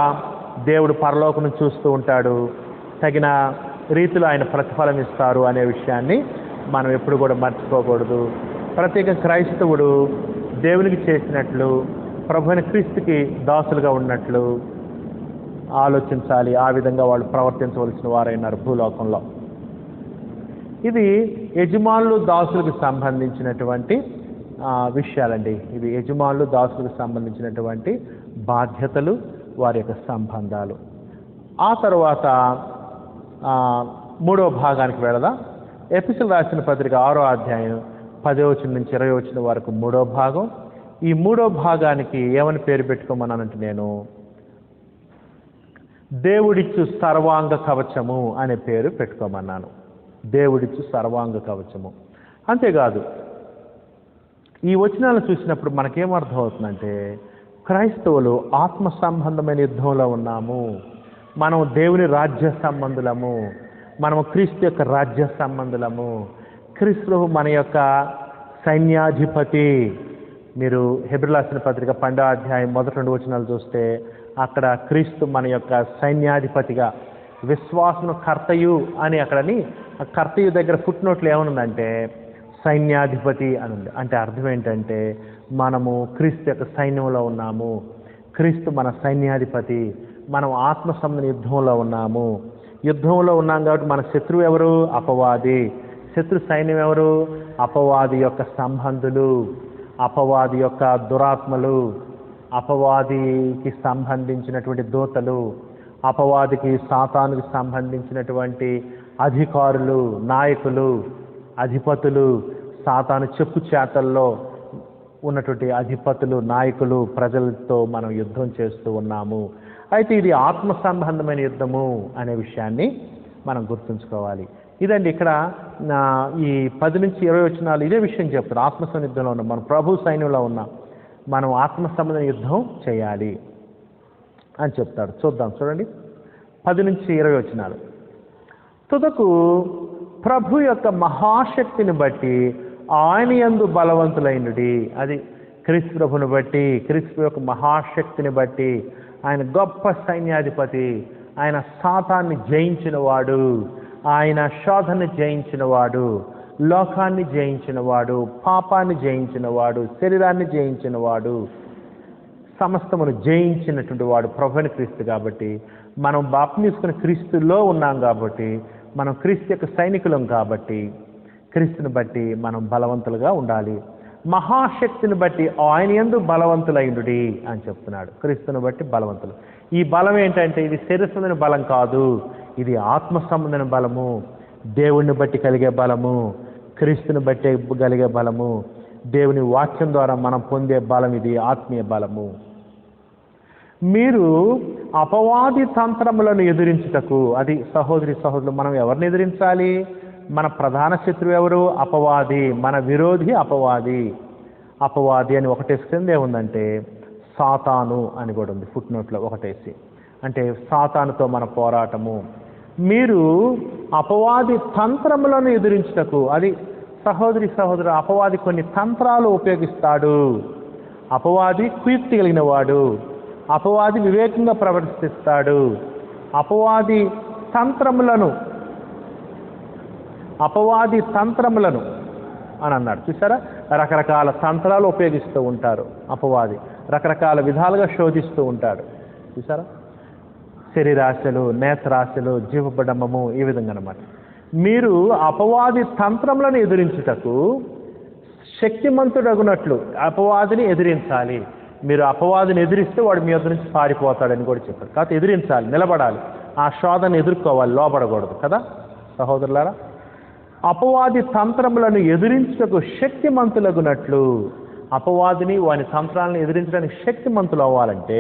[SPEAKER 1] దేవుడు పరలోకం నుంచి చూస్తూ ఉంటాడు, తగిన రీతిలో ఆయన ప్రతిఫలం ఇస్తారు అనే విషయాన్ని మనం ఎప్పుడు కూడా మర్చిపోకూడదు. ప్రత్యేక క్రైస్తవుడు దేవునికి చేసినట్లు ప్రభు అయిన క్రీస్తుకి దాసులుగా ఉన్నట్లు ఆలోచించాలి. ఆ విధంగా వాళ్ళు ప్రవర్తించవలసిన వారైనారు భూలోకంలో. ఇది యజమానులు దాసులకు సంబంధించినటువంటి విషయాలండి. ఇవి యజమానులు దాసులకు సంబంధించినటువంటి బాధ్యతలు, వారి యొక్క సంబంధాలు. ఆ తర్వాత 3వ భాగానికి వెళదాం. ఎఫెసీయులకు రాసిన పత్రిక 6వ అధ్యాయం 10వ వచనం నుంచి 20వ వచనం వరకు 3వ భాగం. ఈ 3వ భాగానికి ఏమని పేరు పెట్టుకోమన్నానంటే నేను దేవుడిచ్చు సర్వాంగ కవచము అనే పేరు పెట్టుకోమన్నాను. దేవుడిచ్చు సర్వాంగ కవచము. అంతేకాదు ఈ వచనాలను చూసినప్పుడు మనకేమర్థం అవుతుందంటే క్రైస్తవులు ఆత్మ సంబంధమైన యుద్ధంలో ఉన్నాము, మనం దేవుని రాజ్య సంబంధులము, మనము క్రీస్తు యొక్క రాజ్య సంబంధులము, క్రీస్తు మన యొక్క సైన్యాధిపతి. మీరు హెబ్రీయులకు రాసిన పత్రిక 12వ అధ్యాయం 1-2 వచనాలు చూస్తే అక్కడ క్రీస్తు మన యొక్క సైన్యాధిపతిగా, విశ్వాసను కర్తయు అని అక్కడని కర్తయు దగ్గర ఫుట్నోట్లు ఏమనుందంటే సైన్యాధిపతి అని ఉంది. అంటే అర్థం ఏంటంటే మనము క్రీస్తు యొక్క సైన్యంలో ఉన్నాము, క్రీస్తు మన సైన్యాధిపతి, మనం ఆత్మ సంబంధ యుద్ధంలో ఉన్నాము. యుద్ధంలో ఉన్నాం కాబట్టి మన శత్రువు ఎవరు? అపవాది. శత్రు సైన్యం ఎవరు? అపవాది యొక్క సంబంధులు, అపవాది యొక్క దురాత్మలు, అపవాదికి సంబంధించినటువంటి దూతలు, అపవాదికి సాతానుకి సంబంధించినటువంటి అధికారులు, నాయకులు, అధిపతులు, సాతాను చెప్పు చేతల్లో ఉన్నటువంటి అధిపతులు, నాయకులు, ప్రజలతో మనం యుద్ధం చేస్తూ ఉన్నాము. అయితే ఇది ఆత్మ సంబంధమైన యుద్ధము అనే విషయాన్ని మనం గుర్తుంచుకోవాలి. ఇదండి ఇక్కడ ఈ 10 నుంచి 20 వచనాలు ఇదే విషయం చెప్తారు. ఆత్మ సన్నిధంలో ఉన్నాం, మనం ప్రభు సైన్యంలో ఉన్నాం, మనం ఆత్మ సంబంధమైన యుద్ధం చేయాలి అని చెప్తాడు. చూద్దాం, చూడండి 10 నుంచి 20 వచనాలు. తుదకు ప్రభు యొక్క మహాశక్తిని బట్టి ఆయన యందు బలవంతులైనడి. అది క్రీస్తు ప్రభుని బట్టి, క్రీస్తు యొక్క మహాశక్తిని బట్టి, ఆయన గొప్ప సైన్యాధిపతి, ఆయన సాతాన్ని జయించిన వాడు, ఆయన శోధనని జయించిన వాడు, లోకాన్ని జయించిన వాడు, పాపాన్ని జయించిన వాడు, శరీరాన్ని జయించిన వాడు, సమస్తమును జయించినటువంటి వాడు ప్రభువైన క్రీస్తు. కాబట్టి మనం బాప్తిస్మం క్రీస్తులో ఉన్నాం కాబట్టి, మనం క్రీస్తు యొక్క సైనికులం కాబట్టి, క్రీస్తుని బట్టి మనం బలవంతులుగా ఉండాలి. మహాశక్తిని బట్టి ఆయన యందు బలవంతులైండుడి అని చెప్తున్నాడు. క్రీస్తుని బట్టి బలవంతులు. ఈ బలం ఏంటంటే ఇది శరీర సంబంధమైన బలం కాదు, ఇది ఆత్మ సంబంధమైన బలము, దేవుణ్ణి బట్టి కలిగే బలము, క్రీస్తుని బట్టి కలిగే బలము, దేవుని వాక్యం ద్వారా మనం పొందే బలం, ఇది ఆత్మీయ బలము. మీరు అపవాది తంత్రములను ఎదిరించుటకు, అది సహోదరి సహోదరులు, మనం ఎవరిని ఎదిరించాలి? మన ప్రధాన శత్రువు ఎవరు? అపవాది, మన విరోధి అపవాది. అపవాది అని ఒకటేసుకుంది ఏముందంటే సాతాను అని కూడా ఉంది ఫుట్ నోట్లో ఒకటేసి, అంటే సాతానుతో మన పోరాటము. మీరు అపవాది తంత్రములను ఎదిరించుటకు, అది సహోదరి సహోదరు, అపవాది కొన్ని తంత్రాలు ఉపయోగిస్తాడు. అపవాది కుయుక్తి కలిగిన వాడు, అపవాది వివేకంగా ప్రవర్తిస్తాడు. అపవాది తంత్రములను అని అన్నాడు. చూసారా, రకరకాల తంత్రాలు ఉపయోగిస్తూ ఉంటారు అపవాది, రకరకాల విధాలుగా శోధిస్తూ ఉంటాడు. చూసారా, శరీరాశలు, నేత్రాశలు, జీవబడమము, ఈ విధంగా అన్నమాట. మీరు అపవాది తంత్రములను ఎదిరించుటకు శక్తిమంతుడగునట్లు అపవాదిని ఎదిరించాలి. మీరు అపవాదిని ఎదిరిస్తే వాడు మీ వద్ద నుంచి పారిపోతాడని కూడా చెప్పారు. కాబట్టి ఎదిరించాలి, నిలబడాలి, ఆ శోధన ఎదుర్కోవాలి, లోపడకూడదు కదా సహోదరులారా. అపవాది తంత్రములను ఎదిరించుటకు శక్తిమంతులగునట్లు, అపవాదిని వాని తంత్రాలను ఎదిరించడానికి శక్తిమంతులు అవ్వాలంటే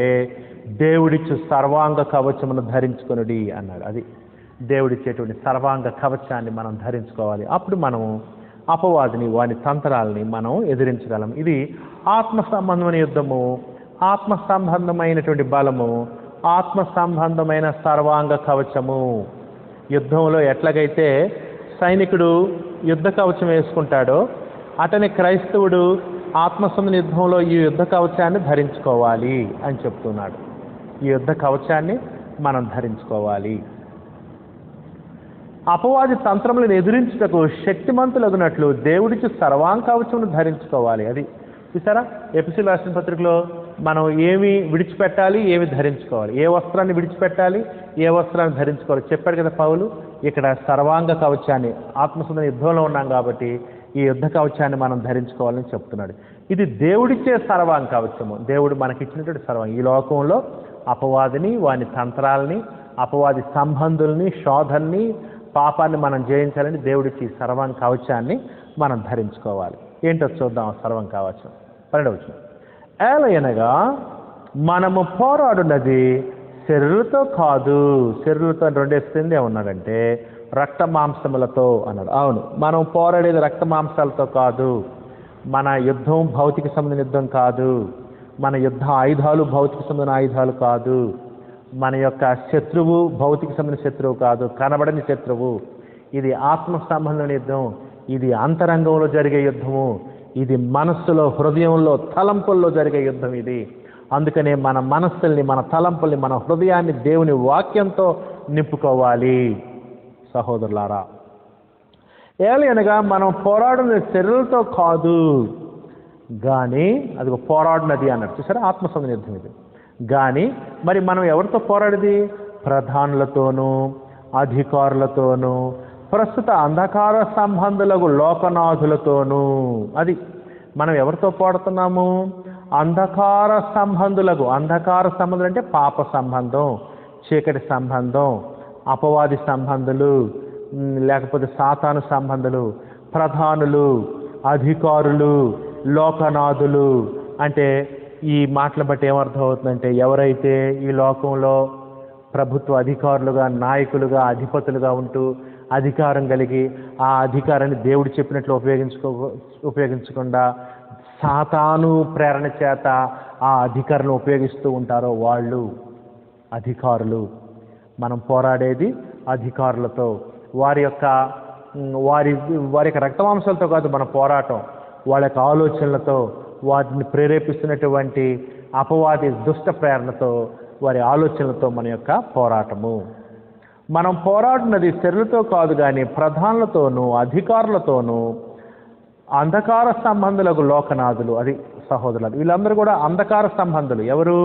[SPEAKER 1] దేవుడిచ్చు సర్వాంగ కవచమును ధరించుకొనుడి అన్నాడు. అది దేవుడిచ్చేటువంటి సర్వాంగ కవచాన్ని మనం ధరించుకోవాలి. అప్పుడు మనము అపవాదిని, వాని తంత్రాలని మనం ఎదిరించగలం. ఇది ఆత్మ సంబంధమైన యుద్ధము, ఆత్మ సంబంధమైనటువంటి బలము, ఆత్మ సంబంధమైన సర్వాంగ కవచము. యుద్ధంలో ఎట్లాగైతే సైనికుడు యుద్ధ కవచం వేసుకుంటాడో అతని క్రైస్తవుడు ఆత్మ సంబంధ యుద్ధంలో ఈ యుద్ధ కవచాన్ని ధరించుకోవాలి అని చెప్తున్నాడు. ఈ యుద్ధ కవచాన్ని మనం ధరించుకోవాలి. అపవాది తంత్రములను ఎదిరించుటకు శక్తిమంతులగునట్లు దేవుడికి సర్వాంగ కవచమును ధరించుకోవాలి. అది చూసారా, ఎఫెసీయులకు రాసిన పత్రికలో మనం ఏమి విడిచిపెట్టాలి, ఏమి ధరించుకోవాలి, ఏ వస్త్రాన్ని విడిచిపెట్టాలి, ఏ వస్త్రాన్ని ధరించుకోవాలి చెప్పాడు కదా పౌలు. ఇక్కడ సర్వాంగ కవచాన్ని, ఆత్మసంబంధ యుద్ధంలో ఉన్నాం కాబట్టి ఈ యుద్ధ కవచాన్ని మనం ధరించుకోవాలని చెప్తున్నాడు. ఇది దేవుడిచ్చే సర్వాంగ కవచము, దేవుడు మనకిచ్చినటువంటి సర్వాంగం. ఈ లోకంలో అపవాదిని, వాని తంత్రాలని, అపవాది సంబంధుల్ని, శోధన్ని, పాపాన్ని మనం జయించాలని దేవుడిచ్చి సర్వాంగ కవచాన్ని మనం ధరించుకోవాలి. ఏంటో చూద్దాం ఆ సర్వాంగ కవచం. 12వ వచనం. ఏలయనగా మనము పోరాడున్నది శరీరులతో కాదు. శరీరులతో 2 ఏమన్నాడంటే రక్త మాంసములతో అన్నాడు. అవును, మనం పోరాడేది రక్త మాంసాలతో కాదు. మన యుద్ధం భౌతిక సంబంధించిన యుద్ధం కాదు. మన యుద్ధ ఆయుధాలు భౌతిక సంబంధించిన ఆయుధాలు కాదు. మన యొక్క శత్రువు భౌతిక సంబంధించిన శత్రువు కాదు, కనబడని శత్రువు. ఇది ఆత్మ సంబంధమైన యుద్ధం, ఇది అంతరంగంలో జరిగే యుద్ధము, ఇది మనస్సులో, హృదయంలో, తలంపుల్లో జరిగే యుద్ధం ఇది. అందుకనే మన మనస్సుల్ని, మన తలంపుల్ని, మన హృదయాన్ని దేవుని వాక్యంతో నింపుకోవాలి సహోదరులారా. ఏలయనగా మనం పోరాడున శరీరులతో కాదు కానీ, అది పోరాడినది అన్నాడు. చూసారా, ఆత్మ సంబంధ యుద్ధం ఇది. కానీ మరి మనం ఎవరితో పోరాడేది? ప్రధానులతోనూ, అధికారులతోనూ, ప్రస్తుత అంధకార సంబంధులకు లోకనాథులతోనూ. అది మనం ఎవరితో పోరాడుతున్నాము? అంధకార సంబంధులకు. అంధకార సంబంధులు అంటే పాప సంబంధం, చీకటి సంబంధం, అపవాది సంబంధులు, లేకపోతే సాతాను సంబంధులు, ప్రధానులు, అధికారులు, లోకనాథులు. అంటే ఈ మాటలు బట్టి ఏమర్థం అవుతుందంటే, ఎవరైతే ఈ లోకంలో ప్రభుత్వ అధికారులుగా, నాయకులుగా, అధిపతులుగా ఉంటూ అధికారం కలిగి ఆ అధికారాన్ని దేవుడు చెప్పినట్లు ఉపయోగించకుండా సాతాను ప్రేరణ చేత ఆ అధికారాన్ని ఉపయోగిస్తూ ఉంటారో వాళ్ళు అధికారులు. మనం పోరాడేది అధికారులతో, వారి యొక్క రక్తమాంసాలతో కాదు మన పోరాటం, వాళ్ళ యొక్క ఆలోచనలతో, వాటిని ప్రేరేపిస్తున్నటువంటి అపవాది దుష్ట ప్రేరణతో, వారి ఆలోచనలతో మన యొక్క పోరాటము. మనం పోరాడినది శరీరులతో కాదు కానీ ప్రధానులతోనూ, అధికారులతోనూ, అంధకార సంబంధులకు లోకనాథులు. అది సహోదరులు, వీళ్ళందరూ కూడా అంధకార సంబంధులు. ఎవరు?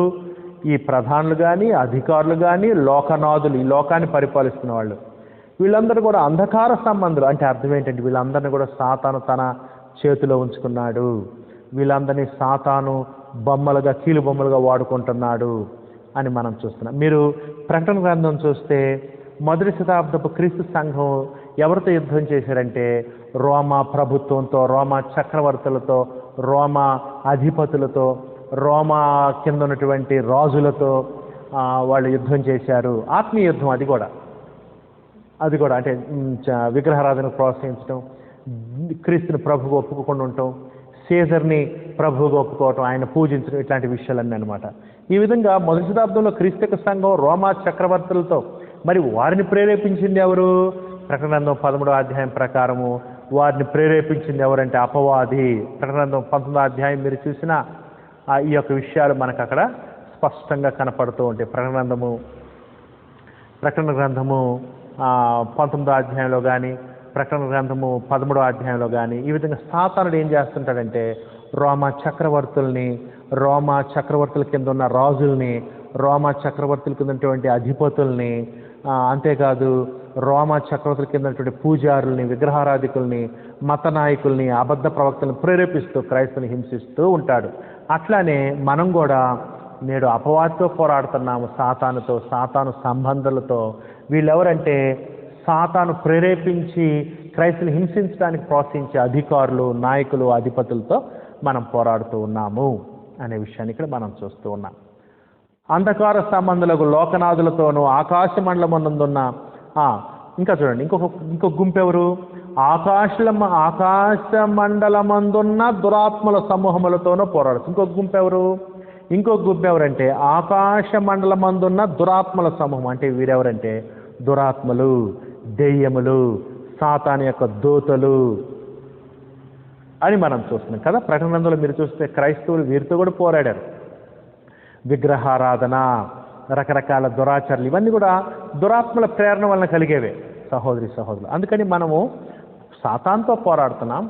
[SPEAKER 1] ఈ ప్రధానులు కానీ, అధికారులు కానీ, లోకనాథులు, ఈ లోకాన్ని పరిపాలిస్తున్న వాళ్ళు. వీళ్ళందరూ కూడా అంధకార సంబంధులు. అంటే అర్థం ఏంటంటే, వీళ్ళందరినీ కూడా సాతాను తన చేతిలో ఉంచుకున్నాడు. వీళ్ళందరినీ సాతాను బొమ్మలుగా, కీలు బొమ్మలుగా వాడుకుంటున్నాడు అని మనం చూస్తున్నాం. మీరు ప్రకటన గ్రంథం చూస్తే మొదటి శతాబ్దపు క్రీస్తు సంఘం ఎవరితో యుద్ధం చేశారంటే, రోమా ప్రభుత్వంతో, రోమా చక్రవర్తులతో, రోమా అధిపతులతో, రోమా కింద ఉన్నటువంటి రాజులతో వాళ్ళు యుద్ధం చేశారు. ఆత్మీయ యుద్ధం. అది కూడా అంటే విగ్రహారాధనకు ప్రోత్సహించడం, క్రీస్తుని ప్రభువుగా ఒప్పుకోకుండా ఉండటం, సీజర్ని ప్రభువుగా ఒప్పుకోవటం, ఆయన పూజించడం, ఇట్లాంటి విషయాలన్నీ అనమాట. ఈ విధంగా మొదటి శతాబ్దంలో క్రీస్తు సంఘం రోమా చక్రవర్తులతో, మరి వారిని ప్రేరేపించింది ఎవరు? ప్రకటన గ్రంథం 13వ అధ్యాయం ప్రకారము వారిని ప్రేరేపించింది ఎవరంటే అపవాది. ప్రకటన గ్రంథం 19వ అధ్యాయం మీరు చూసిన ఈ యొక్క విషయాలు మనకు అక్కడ స్పష్టంగా కనపడుతూ ఉంటాయి. ప్రకటన గ్రంథము 19వ అధ్యాయంలో కానీ, ప్రకటన గ్రంథము 13వ అధ్యాయంలో కానీ ఈ విధంగా సాతానుడు ఏం చేస్తుంటాడంటే, రోమా చక్రవర్తుల కింద ఉన్న రాజుల్ని, రోమా చక్రవర్తుల కింద ఉన్నటువంటి అధిపతుల్ని, అంతేకాదు రోమా చక్రవర్తుల కింద ఉన్నటువంటి పూజారుల్ని, విగ్రహారాధికుల్ని, మత నాయకుల్ని, అబద్ధ ప్రవక్తలను ప్రేరేపిస్తూ క్రైస్తవుని హింసిస్తూ ఉంటాడు. అట్లానే మనం కూడా నేడు అపవాదితో పోరాడుతున్నాము, సాతానుతో, సాతాను సంబంధాలతో. వీళ్ళెవరంటే సాతాను ప్రేరేపించి క్రైస్తవుని హింసించడానికి ప్రోత్సహించే అధికారులు, నాయకులు, అధిపతులతో మనం పోరాడుతూ ఉన్నాము అనే విషయాన్ని ఇక్కడ మనం చూస్తూ ఉన్నాం. అంధకార సంబంధులకు లోకనాథులతోనూ ఆకాశ మండలమునందున్న ఇంకా చూడండి, ఇంకొక గుంపు ఎవరు? ఆకాశ మండలమందున్న దురాత్మల సమూహములతోనూ పోరాడుతుంది. ఇంకొక గుంపు ఎవరంటే ఆకాశ మండలమందున్న దురాత్మల సమూహం. అంటే వీరెవరంటే దురాత్మలు, దెయ్యములు, సాతాను యొక్క దూతలు అని మనం చూస్తున్నాం కదా. ప్రకటన గ్రంథంలో మీరు చూస్తే క్రైస్తవులు వీరితో కూడా పోరాడారు. విగ్రహారాధన, రకరకాల దురాచరణలు, ఇవన్నీ కూడా దురాత్మల ప్రేరణ వలన కలిగేవే సహోదరులు. అందుకని మనము సాతానుతో పోరాడుతున్నాం.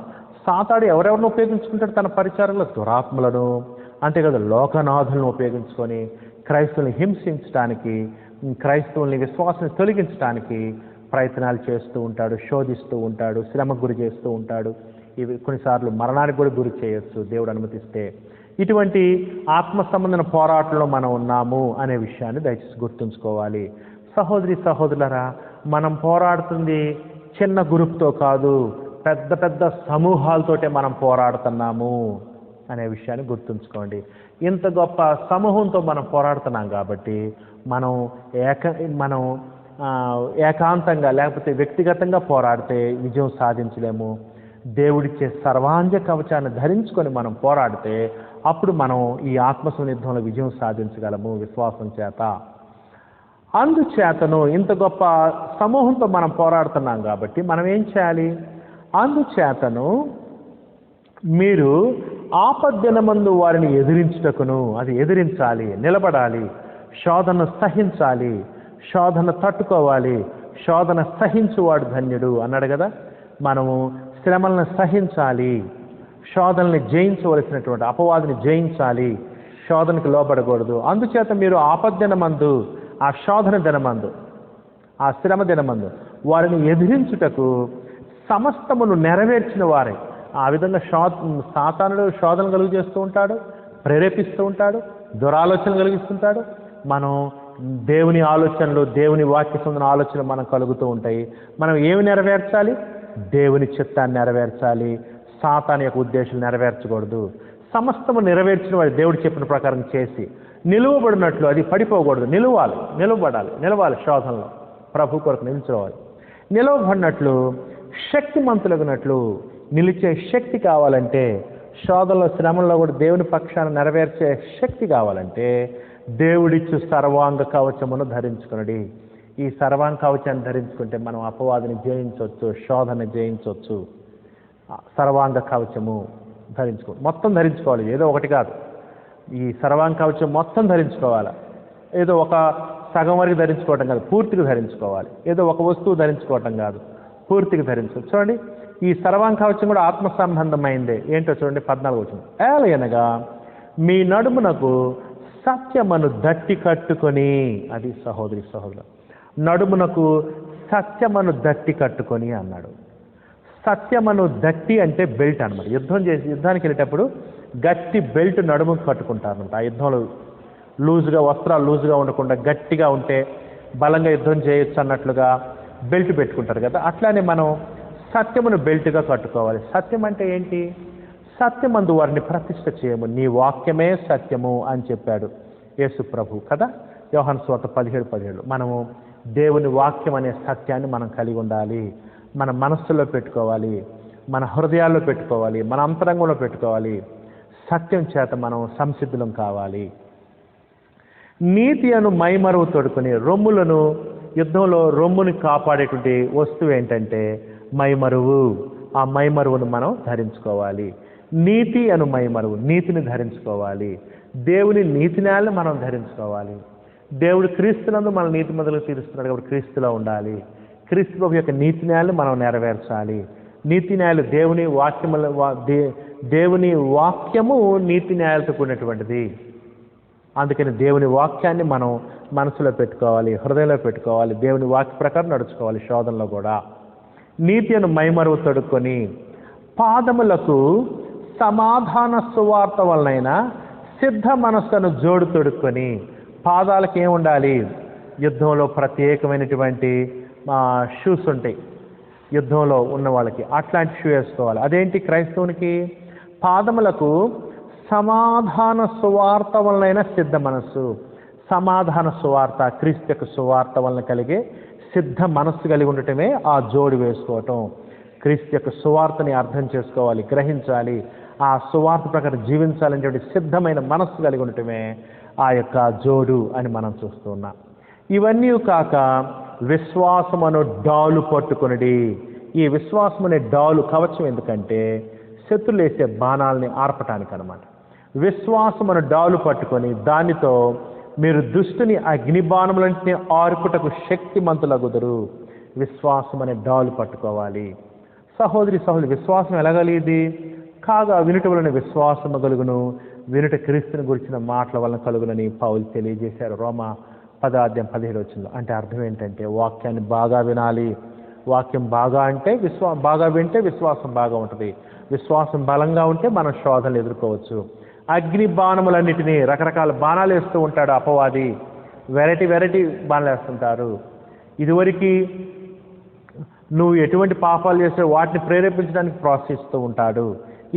[SPEAKER 1] సాతాడు ఎవరెవరిని ఉపయోగించుకుంటాడు తన పరిచారంలో? దురాత్మలను, అంతేకాదు లోకనాథులను ఉపయోగించుకొని క్రైస్తవుల్ని హింసించడానికి, క్రైస్తవుల్ని విశ్వాసాన్ని తొలగించడానికి ప్రయత్నాలు చేస్తూ ఉంటాడు, శోధిస్తూ ఉంటాడు, శ్రమకు గురి చేస్తూ ఉంటాడు. ఇవి కొన్నిసార్లు మరణానికి కూడా గురి చేయొచ్చు దేవుడు అనుమతిస్తే. ఇటువంటి ఆత్మ సంబంధన పోరాటంలో మనం ఉన్నాము అనే విషయాన్ని దయచేసి గుర్తుంచుకోవాలి. సహోదరులారా, మనం పోరాడుతుంది చిన్న గ్రూప్తో కాదు, పెద్ద పెద్ద సమూహాలతోటే మనం పోరాడుతున్నాము అనే విషయాన్ని గుర్తుంచుకోండి. ఇంత గొప్ప సమూహంతో మనం పోరాడుతున్నాం కాబట్టి మనం ఏకాంతంగా లేకపోతే వ్యక్తిగతంగా పోరాడితే విజయం సాధించలేము. దేవుడిచ్చే సర్వాంగ కవచాన్ని ధరించుకొని మనం పోరాడితే అప్పుడు మనం ఈ ఆత్మసన్నిధంలో విజయం సాధించగలము విశ్వాసం చేత. అందుచేతను ఇంత గొప్ప సమూహంతో మనం పోరాడుతున్నాం కాబట్టి మనం ఏం చేయాలి? అందుచేతను మీరు ఆపద్దినమందు వారిని ఎదిరించుటకును, అది ఎదిరించాలి, నిలబడాలి, శోధన సహించాలి, శోధన తట్టుకోవాలి. శోధన సహించువాడు ధన్యుడు అన్నాడు కదా. మనము శ్రమలను సహించాలి, శోధనల్ని జయించవలసినటువంటి అపవాదిని జయించాలి, శోధనకు లోబడకూడదు. అందుచేత మీరు ఆపద్దినమందు, ఆ శోధన దినమందు, ఆ శ్రమ దినమందు వారిని ఎదిరించుటకు సమస్తమును నెరవేర్చిన వారే. ఆ విధంగా సాతానుడు శోధన కలుగు చేస్తూ ఉంటాడు, ప్రేరేపిస్తూ ఉంటాడు, దురాలోచన కలిగిస్తుంటాడు. మనం దేవుని ఆలోచనలు, దేవుని వాక్య సంబంధమైన ఆలోచనలు మనం కలుగుతూ ఉంటాయి. మనం ఏమి నెరవేర్చాలి? దేవుని చిత్తాన్ని నెరవేర్చాలి. సాతాను యొక్క ఉద్దేశం నెరవేర్చకూడదు. సమస్తము నెరవేర్చిన వాడు దేవుడు చెప్పిన ప్రకారం చేసి నిలువబడినట్లు, అది పడిపోకూడదు, నిలవాలి శోధనలో, ప్రభు కొరకు నిలిచోవాలి. నిలవబడినట్లు శక్తిమంతులగినట్లు, నిలిచే శక్తి కావాలంటే, శోధనలో శ్రమల్లో కూడా దేవుని పక్షాన నెరవేర్చే శక్తి కావాలంటే దేవుడిచ్చు సర్వాంగ కవచమును ధరించుకునడి. ఈ సర్వాంగ కవచాన్ని ధరించుకుంటే మనం అపవాదిని జయించవచ్చు, శోధన జయించవచ్చు. సర్వాంగ కవచము మొత్తం ధరించుకోవాలి, ఏదో ఒకటి కాదు. ఈ సర్వాంగ కవచం మొత్తం ధరించుకోవాలి. ఏదో ఒక సగం వరకు ధరించుకోవటం కాదు, పూర్తిగా ధరించుకోవాలి. ఏదో ఒక వస్తువు ధరించుకోవటం కాదు, పూర్తిగా ధరించుకోవాలి. చూడండి, ఈ సర్వాంగ కవచం కూడా ఆత్మ సంబంధమైందే. ఏంటో చూడండి, 14 వచనం. ఏలయనగా మీ నడుమునకు సత్యమును దట్టి కట్టుకొని, అది సహోదరి సహోదరులు, నడుమునకు సత్యమును దట్టి కట్టుకొని అన్నాడు. సత్యమును దట్టి అంటే బెల్ట్ అన్నమాట. యుద్ధానికి వెళ్ళేటప్పుడు గట్టి బెల్ట్ నడుముకు కట్టుకుంటారనమాట. ఆ యుద్ధంలో వస్త్రాలు లూజుగా ఉండకుండా గట్టిగా ఉంటే బలంగా యుద్ధం చేయొచ్చు అన్నట్లుగా బెల్ట్ పెట్టుకుంటారు కదా. అట్లానే మనం సత్యమును బెల్ట్గా కట్టుకోవాలి. సత్యం అంటే ఏంటి? సత్యమందు వారిని ప్రతిష్ఠ చేయము, నీ వాక్యమే సత్యము అని చెప్పాడు యేసు ప్రభు కదా. యోహాను సువార్త 17:17. మనము దేవుని వాక్యం అనే సత్యాన్ని మనం కలిగి ఉండాలి. మన మనస్సులో పెట్టుకోవాలి, మన హృదయాల్లో పెట్టుకోవాలి, మన అంతరంగంలో పెట్టుకోవాలి. సత్యం చేత మనం సంసిద్ధులం కావాలి. నీతి అను మైమరువు తొడుకుని, రొమ్ములను, యుద్ధంలో రొమ్ముని కాపాడేటువంటి వస్తువు ఏంటంటే మైమరువు. ఆ మైమరువును మనం ధరించుకోవాలి. నీతి అను మైమరువు, నీతిని ధరించుకోవాలి. దేవుని నీతిన్యాలను మనం ధరించుకోవాలి. దేవుడు క్రీస్తునందు మన నీతి మొదలు తీరుస్తున్నాడు కాబట్టి క్రీస్తులో ఉండాలి. క్రీస్తు ప్రభు యొక్క నీతిన్యాలను మనం నెరవేర్చాలి. నీతిన్యాయాలు దేవుని వాక్యము నీతిన్యాయాలతో కూడినటువంటిది. అందుకని దేవుని వాక్యాన్ని మనం మనసులో పెట్టుకోవాలి, హృదయంలో పెట్టుకోవాలి. దేవుని వాక్య ప్రకారం నడుచుకోవాలి శోధనలో కూడా. నీతి అను మైమరువు తొడుక్కొని, పాదములకు సమాధాన సువార్త వలనైనా సిద్ధ మనస్సును జోడు తొడుక్కొని. పాదాలకు ఏముండాలి? యుద్ధంలో ప్రత్యేకమైనటువంటి షూస్ ఉంటాయి యుద్ధంలో ఉన్న వాళ్ళకి, అట్లాంటి షూ వేసుకోవాలి. అదేంటి క్రైస్తవునికి? పాదములకు సమాధాన సువార్త వలనైనా సిద్ధ మనస్సు. సమాధాన సువార్త, క్రీస్తు యొక్క సువార్త వలన కలిగే సిద్ధ మనస్సు కలిగి ఉండటమే ఆ జోడు వేసుకోవటం. క్రీస్తు యొక్క సువార్తని అర్థం చేసుకోవాలి, గ్రహించాలి, ఆ సువార్త ప్రకారం జీవించాలనేటువంటి సిద్ధమైన మనస్సు కలిగి ఉండటమే ఆ యొక్క జోడు అని మనం చూస్తున్నాం. ఇవన్నీ కాక విశ్వాసమును డాలు పట్టుకొనిడి. ఈ విశ్వాసం అనే డాలు కవచం ఎందుకంటే శత్రులు వేసే బాణాలని ఆర్పటానికి అనమాట. విశ్వాసమును డాలు పట్టుకొని దానితో మీరు దుష్టుని అగ్నిబాణములంటిని ఆర్పుటకు శక్తిమంతులగుదురు. విశ్వాసం అనే డాలు పట్టుకోవాలి. సహోదరి విశ్వాసం ఎలాగలిగింది? కాగా వినుట వలన విశ్వాసము కలుగును, వినుట క్రీస్తుని గురించిన మాటల వలన కలుగునని పౌలు తెలియజేశారు రోమా 10:17. అంటే అర్థం ఏంటంటే వాక్యాన్ని బాగా వినాలి. వాక్యం బాగా అంటే బాగా వింటే విశ్వాసం బాగా ఉంటుంది. విశ్వాసం బలంగా ఉంటే మనం శోధనలు ఎదుర్కోవచ్చు. అగ్ని బాణములన్నిటినీ, రకరకాల బాణాలు వేస్తూ ఉంటాడు అపవాది. వెరైటీ బాణాలు వేస్తుంటారు. ఇదివరకు నువ్వు ఎటువంటి పాపాలు చేస్తే వాటిని ప్రేరేపించడానికి ప్రోత్సహిస్తూ ఉంటాడు.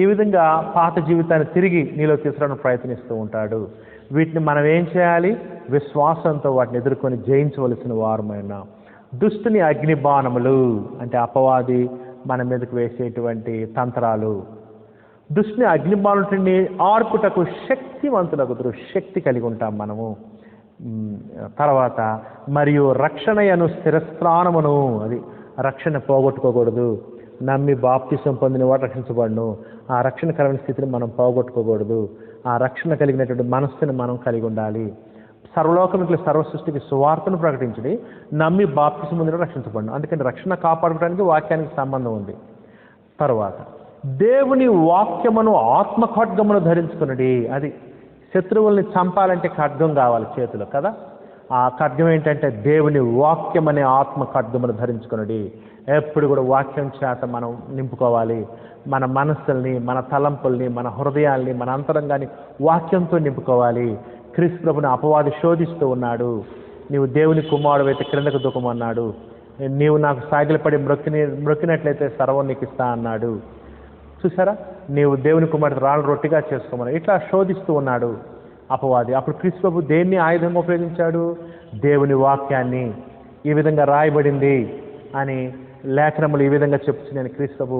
[SPEAKER 1] ఈ విధంగా పాత జీవితాన్ని తిరిగి నీలో తీసుకురావడానికి ప్రయత్నిస్తూ ఉంటాడు. వీటిని మనం ఏం చేయాలి? విశ్వాసంతో వాటిని ఎదుర్కొని జయించవలసిన వారమైన. దుష్టుని అగ్ని బాణములు అంటే అపవాది మన మీదకు వేసేటువంటి తంత్రాలు. దుష్టుని అగ్ని బాణుని ఆర్పుటకు శక్తివంతులగుదురు. శక్తి కలిగి ఉంటాం మనము. తర్వాత మరియు రక్షణయను స్థిరస్థానమును, అది రక్షణ పోగొట్టుకోకూడదు. నమ్మి బాప్తిసం పొందిన వాడు రక్షించబడును. ఆ రక్షణకరమైన స్థితిని మనం పోగొట్టుకోకూడదు. ఆ రక్షణ కలిగినటువంటి మనస్సును మనం కలిగి ఉండాలి. సర్వలోకములకు సర్వసృష్టికి సువార్తను ప్రకటించడి, నమ్మి బాప్తిసం పొందిన రక్షించబడును. అందుకని రక్షణ కాపాడుకోవడానికి వాక్యానికి సంబంధం ఉంది. తర్వాత దేవుని వాక్యమును ఆత్మ ఖడ్గమును ధరించుకున్నది. అది శత్రువుల్ని చంపాలంటే ఖడ్గం కావాలి చేతిలో కదా. ఆ ఖడ్గం ఏంటంటే దేవుని వాక్యం అనే ఆత్మ ఖడ్గమును ధరించుకున్నది. ఎప్పుడు కూడా వాక్యం చేత మనం నింపుకోవాలి. మన మనస్సుల్ని, మన తలంపుల్ని, మన హృదయాల్ని, మన అంతరంగాన్ని వాక్యంతో నింపుకోవాలి. క్రీస్తు ప్రభుని అపవాది శోధిస్తూ ఉన్నాడు. నీవు దేవుని కుమారుడు అయితే క్రిందకు దుఃఖమన్నాడు. నీవు నాకు సాగిలపడి మ్రొక్కినట్లయితే సర్వం నీకు ఇస్తా అన్నాడు. చూసారా, నీవు దేవుని కుమారుడు రాళ్ళ రొట్టిగా చేసుకోమని ఇట్లా శోధిస్తూ ఉన్నాడు అపవాది. అప్పుడు క్రీస్తు ప్రభు దేన్ని ఆయుధంగా ఉపయోగించాడు? దేవుని వాక్యాన్ని. ఈ విధంగా రాయబడింది అని లేఖనములు ఈ విధంగా చెప్తున్నాను. క్రీస్తు ప్రభు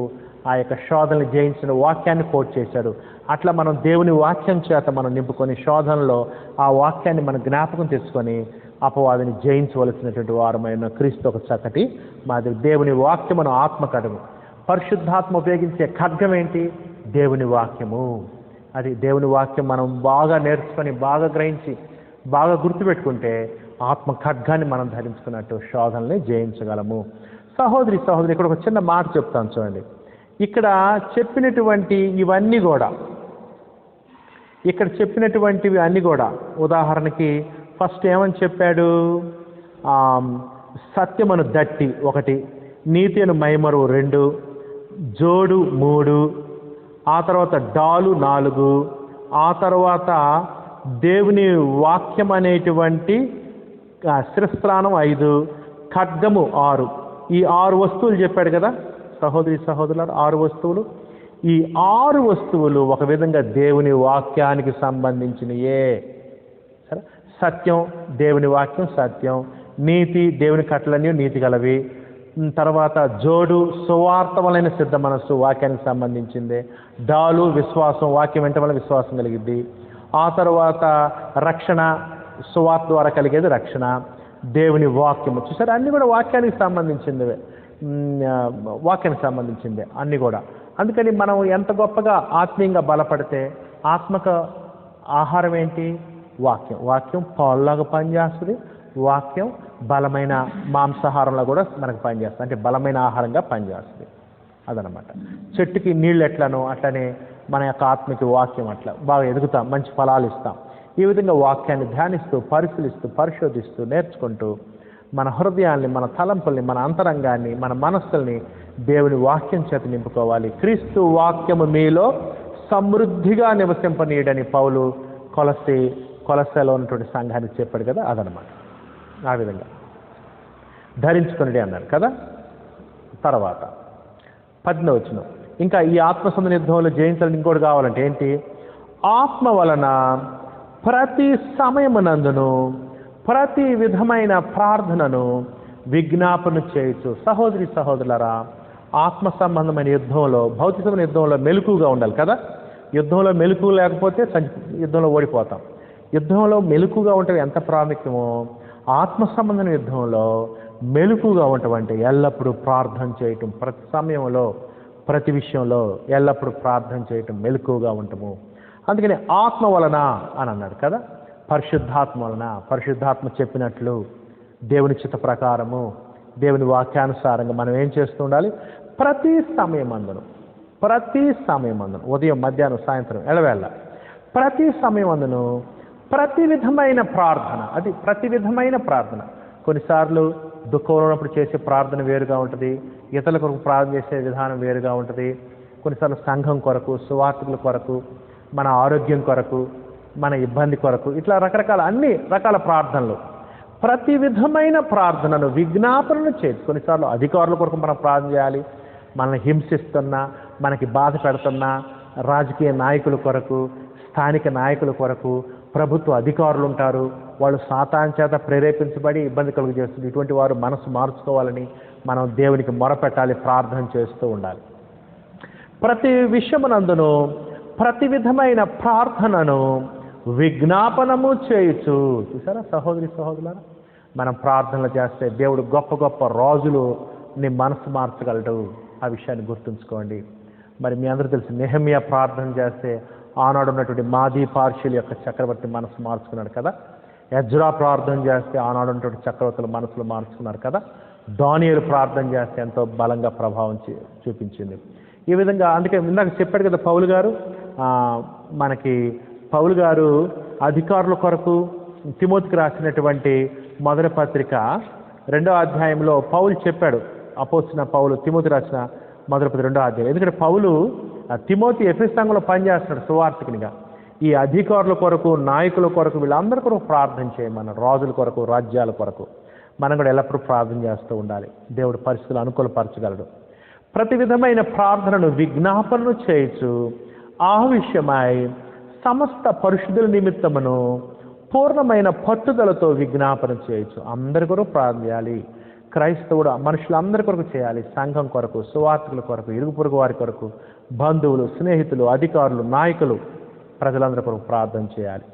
[SPEAKER 1] ఆ యొక్క శోధనలు జయించిన వాక్యాన్ని కోట్ చేశాడు. అట్లా మనం దేవుని వాక్యం చేత మనం నింపుకొని శోధనలో ఆ వాక్యాన్ని మనం జ్ఞాపకం తెచ్చుకొని అపవాదిని జయించవలసినటువంటి వారమైన క్రీస్తు ఒక చక్కటి మాది. దేవుని వాక్యం మనం ఆత్మ ఖడ్గము. పరిశుద్ధాత్మ ఉపయోగించే ఖడ్గం ఏంటి? దేవుని వాక్యము. అది దేవుని వాక్యం మనం బాగా నేర్చుకొని బాగా గ్రహించి బాగా గుర్తుపెట్టుకుంటే ఆత్మ ఖడ్గాన్ని మనం ధరించుకున్నట్టు శోధనల్ని జయించగలము. సహోదరి ఇక్కడ ఒక చిన్న మాట చెప్తాను చూడండి. ఇక్కడ చెప్పినటువంటి ఇవన్నీ కూడా చెప్పినటువంటివి అన్నీ కూడా ఉదాహరణకి ఫస్ట్ ఏమని చెప్పాడు? సత్యమను దట్టి 1, నీతి అను మైమరువు 2, జోడు 3, ఆ తర్వాత డాలు 4, ఆ తర్వాత దేవుని వాక్యం అనేటువంటి శిరస్త్రాణం 5, ఖడ్గము 6. ఈ 6 వస్తువులు చెప్పాడు కదా సహోదరులారు, 6 వస్తువులు. ఈ 6 వస్తువులు ఒక విధంగా దేవుని వాక్యానికి సంబంధించినయే. సరే, సత్యం దేవుని వాక్యం సత్యం, నీతి దేవుని కట్టలన్నీ నీతి గలవి, తర్వాత జోడు సువార్త వలన సిద్ధ మనస్సు వాక్యానికి సంబంధించిందే, డాలు విశ్వాసం వాక్యం వెంట వల్ల విశ్వాసం కలిగిద్ది, ఆ తర్వాత రక్షణ సువార్త ద్వారా కలిగేది రక్షణ, దేవుని వాక్యము. చూసారు, అన్నీ కూడా వాక్యానికి సంబంధించిందివే, అన్నీ కూడా. అందుకని మనం ఎంత గొప్పగా ఆత్మీయంగా బలపడితే ఆత్మక ఆహారం ఏంటి? వాక్యం పాలులాగా పనిచేస్తుంది. వాక్యం బలమైన మాంసాహారంలో కూడా మనకు పనిచేస్తుంది, అంటే బలమైన ఆహారంగా పనిచేస్తుంది. అదనమాట. చెట్టుకి నీళ్ళు ఎట్లనో అట్లనే మన యొక్క ఆత్మకి వాక్యం అట్లా బాగా ఎదుగుతాం, మంచి ఫలాలు ఇస్తాం. ఈ విధంగా వాక్యాన్ని ధ్యానిస్తూ పరిశీలిస్తూ పరిశోధిస్తూ నేర్చుకుంటూ మన హృదయాల్ని మన తలంపుల్ని మన అంతరంగాన్ని మన మనస్సుల్ని దేవుని వాక్యం చేత నింపుకోవాలి. క్రీస్తు వాక్యము మీలో సమృద్ధిగా నివసింపనీయడని పౌలు కొలస్సెలో ఉన్నటువంటి సంఘానికి చెప్పాడు కదా, అదనమాట. ఆ విధంగా ధరించుకుని అన్నాడు కదా. తర్వాత 10వ వచనం, ఇంకా ఈ ఆత్మసంబంధ యుద్ధంలో జయించాలని ఇంకోటి కావాలంటే ఏంటి? ఆత్మ వలన ప్రతి సమయమునందును ప్రతి విధమైన ప్రార్థనను విజ్ఞాపన చేయొచ్చు. సహోదరులారా, ఆత్మ సంబంధమైన యుద్ధంలో భౌతికమైన యుద్ధంలో మెలకుగా ఉండాలి కదా. యుద్ధంలో మెలకువ లేకపోతే యుద్ధంలో ఓడిపోతాం. యుద్ధంలో మెలకుగా ఉండటం ఎంత ప్రాముఖ్యమో ఆత్మ సంబంధమైన యుద్ధంలో మెలకుగా ఉండటం అంటే ఎల్లప్పుడూ ప్రార్థన చేయటం, ప్రతి సమయంలో ప్రతి విషయంలో ఎల్లప్పుడూ ప్రార్థన చేయటం, మెలకుగా ఉండటము. అందుకని ఆత్మ వలన అని అన్నాడు కదా. పరిశుద్ధాత్మ వలన, పరిశుద్ధాత్మ చెప్పినట్లు దేవుని చిత్త ప్రకారము దేవుని వాక్యానుసారంగా మనం ఏం చేస్తూ ఉండాలి? ప్రతి సమయమందును ఉదయం మధ్యాహ్నం సాయంత్రం ఎడవేళ ప్రతి సమయమందును ప్రతి విధమైన ప్రార్థన. అది ప్రతి విధమైన ప్రార్థన. కొన్నిసార్లు దుఃఖంలో ఉన్నప్పుడు చేసే ప్రార్థన వేరుగా ఉంటుంది, ఇతరుల కొరకు ప్రార్థన చేసే విధానం వేరుగా ఉంటుంది. కొన్నిసార్లు సంఘం కొరకు, సువార్తకుల కొరకు, మన ఆరోగ్యం కొరకు, మన ఇబ్బంది కొరకు, ఇట్లా అన్ని రకాల ప్రార్థనలు. ప్రతి విధమైన ప్రార్థనను విజ్ఞాపనను చేసి, కొన్నిసార్లు అధికారుల కొరకు మనం ప్రార్థన చేయాలి. మనల్ని హింసిస్తున్నా, మనకి బాధ పెడుతున్నా రాజకీయ నాయకుల కొరకు, స్థానిక నాయకుల కొరకు, ప్రభుత్వ అధికారులు ఉంటారు, వాళ్ళు సాతాను చేత ప్రేరేపించబడి ఇబ్బంది కలుగు చేస్తుంది. ఇటువంటి వారు మనసు మార్చుకోవాలని మనం దేవునికి మొరపెట్టాలి, ప్రార్థన చేస్తూ ఉండాలి. ప్రతి విషయమునందును ప్రతి విధమైన ప్రార్థనను విజ్ఞాపనము చేయొచ్చు. చూసారా సహోదరులారా, మనం ప్రార్థనలు చేస్తే దేవుడు గొప్ప గొప్ప రాజులుని మనసు మార్చగలడు. ఆ విషయాన్ని గుర్తుంచుకోండి. మరి మీ అందరూ తెలుసు, నెహెమ్యా ప్రార్థన చేస్తే ఆనాడు ఉన్నటువంటి మాదీ పార్షియల్ యొక్క చక్రవర్తి మనసు మార్చుకున్నాడు కదా. ఎజ్రా ప్రార్థన చేస్తే ఆనాడు ఉన్నటువంటి చక్రవర్తుల మనసులు మార్చుకున్నారు కదా. దానియేలు ప్రార్థన చేస్తే ఎంతో బలంగా ప్రభావం చూపించింది. ఈ విధంగా అందుకే ఇందాక చెప్పాడు కదా పౌలు గారు అధికారుల కొరకు తిమోతికి రాసినటువంటి మొదటి పత్రిక 2వ అధ్యాయంలో పౌలు చెప్పాడు. అపోస్తలుడైన పౌలు తిమోతి రాసిన మొదటి పత్రిక 2వ అధ్యాయం. ఎందుకంటే పౌలు తిమోతి ఎఫెసు సంఘంలో పనిచేస్తున్నాడు సువార్తికునిగా. ఈ అధికారుల కొరకు, నాయకుల కొరకు, వీళ్ళందరి కొరకు ప్రార్థన చేయమన్నాడు. రాజుల కొరకు, రాజ్యాల కొరకు మనం కూడా ఎల్లప్పుడూ ప్రార్థన చేస్తూ ఉండాలి. దేవుడు పరిస్థితులు అనుకూలపరచగలడు. ప్రతి విధమైన ప్రార్థనను విజ్ఞాపనను చేయొచ్చు ఆ విషయమై సమస్త పరిశుద్ధుల నిమిత్తమును పూర్ణమైన పట్టుదలతో విజ్ఞాపన చేయొచ్చు. అందరి కొరకు ప్రార్థన చేయాలి. క్రైస్తవుడు మనుషులందరి కొరకు చేయాలి. సంఘం కొరకు, సువార్తికుల కొరకు, ఇరుగు పొరుగు వారి కొరకు, బంధువులు, స్నేహితులు, అధికారులు, నాయకులు, ప్రజలందరి కొరకు ప్రార్థన చేయాలి.